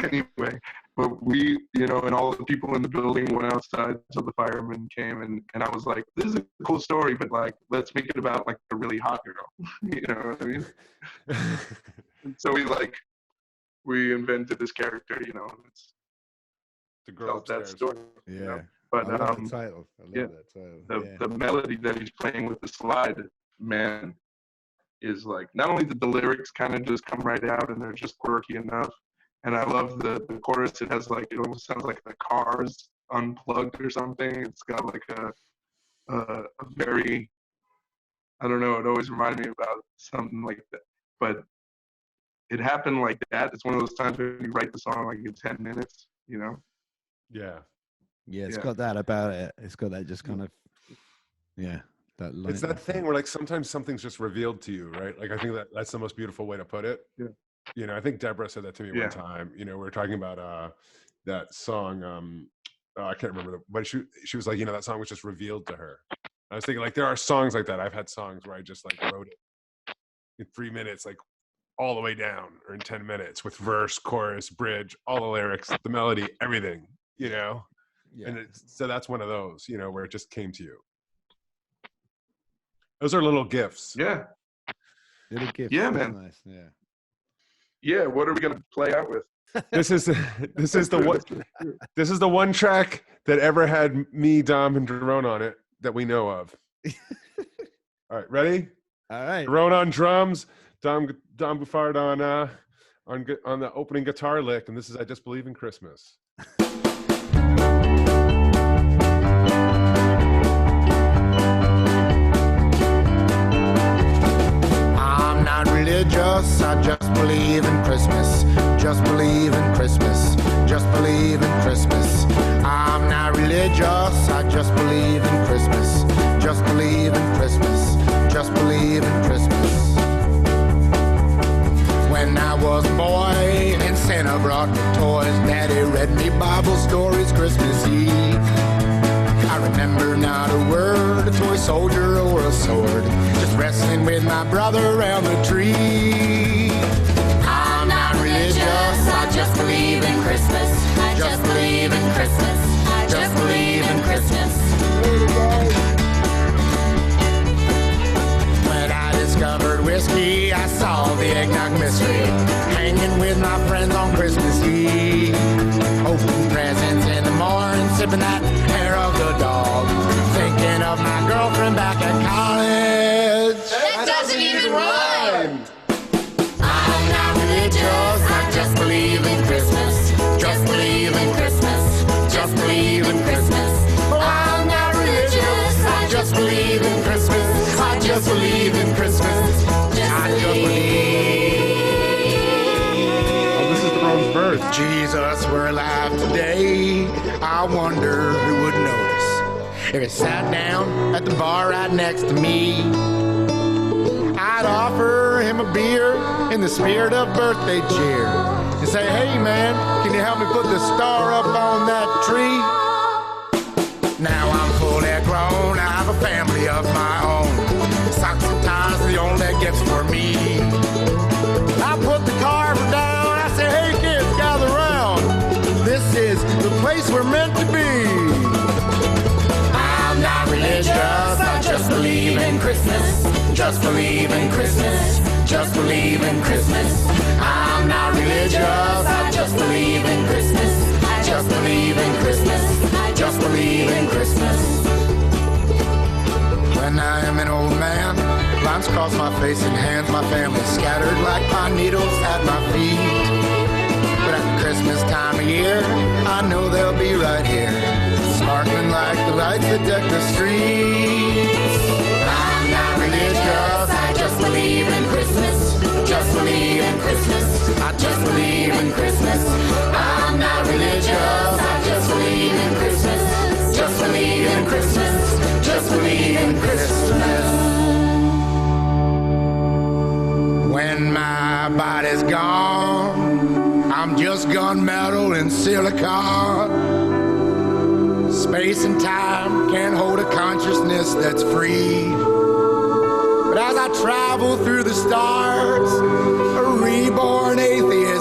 Speaker 1: Anyway, but we, and all the people in the building went outside until the firemen came, and I was like, this is a cool story, but like, let's make it about like a really hot girl. You know what I mean? And so we invented this character, it's
Speaker 2: the girl
Speaker 1: that story.
Speaker 3: Yeah.
Speaker 1: But
Speaker 3: I love the title. I love that title.
Speaker 1: The melody that he's playing with the slide, man, is like, not only did the lyrics kind of just come right out and they're just quirky enough, and I love the chorus. It has it almost sounds like the Cars unplugged or something. It's got like a very, I don't know, it always reminded me about something like that. But it happened like that. It's one of those times when you write the song like in 10 minutes,
Speaker 2: Yeah.
Speaker 3: Yeah, it's got that about it. It's got that just kind of, that line.
Speaker 2: It's that thing where like sometimes something's just revealed to you, right? Like I think that's the most beautiful way to put it.
Speaker 1: Yeah.
Speaker 2: I think Deborah said that to me one time. We were talking about that song. I can't remember, but she was like, that song was just revealed to her. I was thinking like there are songs like that. I've had songs where I just like wrote it in 3 minutes, like all the way down, or in 10 minutes with verse, chorus, bridge, all the lyrics, the melody, everything. Yeah. And so that's one of those, where it just came to you. Those are little gifts.
Speaker 1: Yeah.
Speaker 3: Little gifts.
Speaker 1: Yeah, man.
Speaker 3: Nice. Yeah.
Speaker 1: Yeah. What are we gonna play out with?
Speaker 2: This is the one track that ever had me, Dom, and Doron on it that we know of. All right, ready?
Speaker 3: All right.
Speaker 2: Doron on drums, Dom Bouffard on the opening guitar lick, and this is "I Just Believe in Christmas."
Speaker 7: I just believe in Christmas. Just believe in Christmas. Just believe in Christmas. I'm not religious. I just believe in Christmas. Just believe in Christmas. Just believe in Christmas. When I was a boy and Santa brought me toys, Daddy read me Bible stories Christmas Eve. I remember not a word, a toy soldier or a sword, just wrestling with my brother around the tree. I'm not religious, I just believe in Christmas. I just believe in Christmas. I just believe in Christmas. When I discovered whiskey, I solved the eggnog mystery, hanging with my friends on Christmas Eve. Opening presents in the morning, sipping that hair of the dog, thinking of my girlfriend back at college.
Speaker 8: That doesn't even rhyme!
Speaker 7: I'm not religious, I just believe in Christmas. Just believe in Christmas. Just believe in Christmas. Oh, I'm not religious, I just believe in Christmas. I just believe in Christmas. I just believe.
Speaker 2: Oh, this is Doron's birth.
Speaker 7: If Jesus were alive today, I wonder who would notice if he sat down at the bar right next to me. I'd offer him a beer in the spirit of birthday cheer and say, hey man, can you help me put the star up on that tree? Now I'm fully grown, I have a family of my own. Socks and ties are the only gifts for me. I put the carver down, I say, hey kids, gather round. This is the place we're meant to be. I'm not religious, I just believe in Christmas. Just believe in Christmas. just believe in Christmas. I'm not religious, I just believe in Christmas. I just believe in Christmas. I just believe in Christmas. When I am an old man, lines cross my face and hands, my family scattered like pine needles at my feet. But at the Christmas time of year, I know they'll be right here, sparkling like the lights that deck the streets. I'm not religious, I just believe in Christmas. Just believe in Christmas. I just believe in Christmas. I'm not religious, I just believe in Christmas. Just believe in Christmas. Just believe in Christmas. When my body's gone, I'm just gunmetal and silicon. Space and time can't hold a consciousness that's free. But as I travel through the stars, a reborn atheist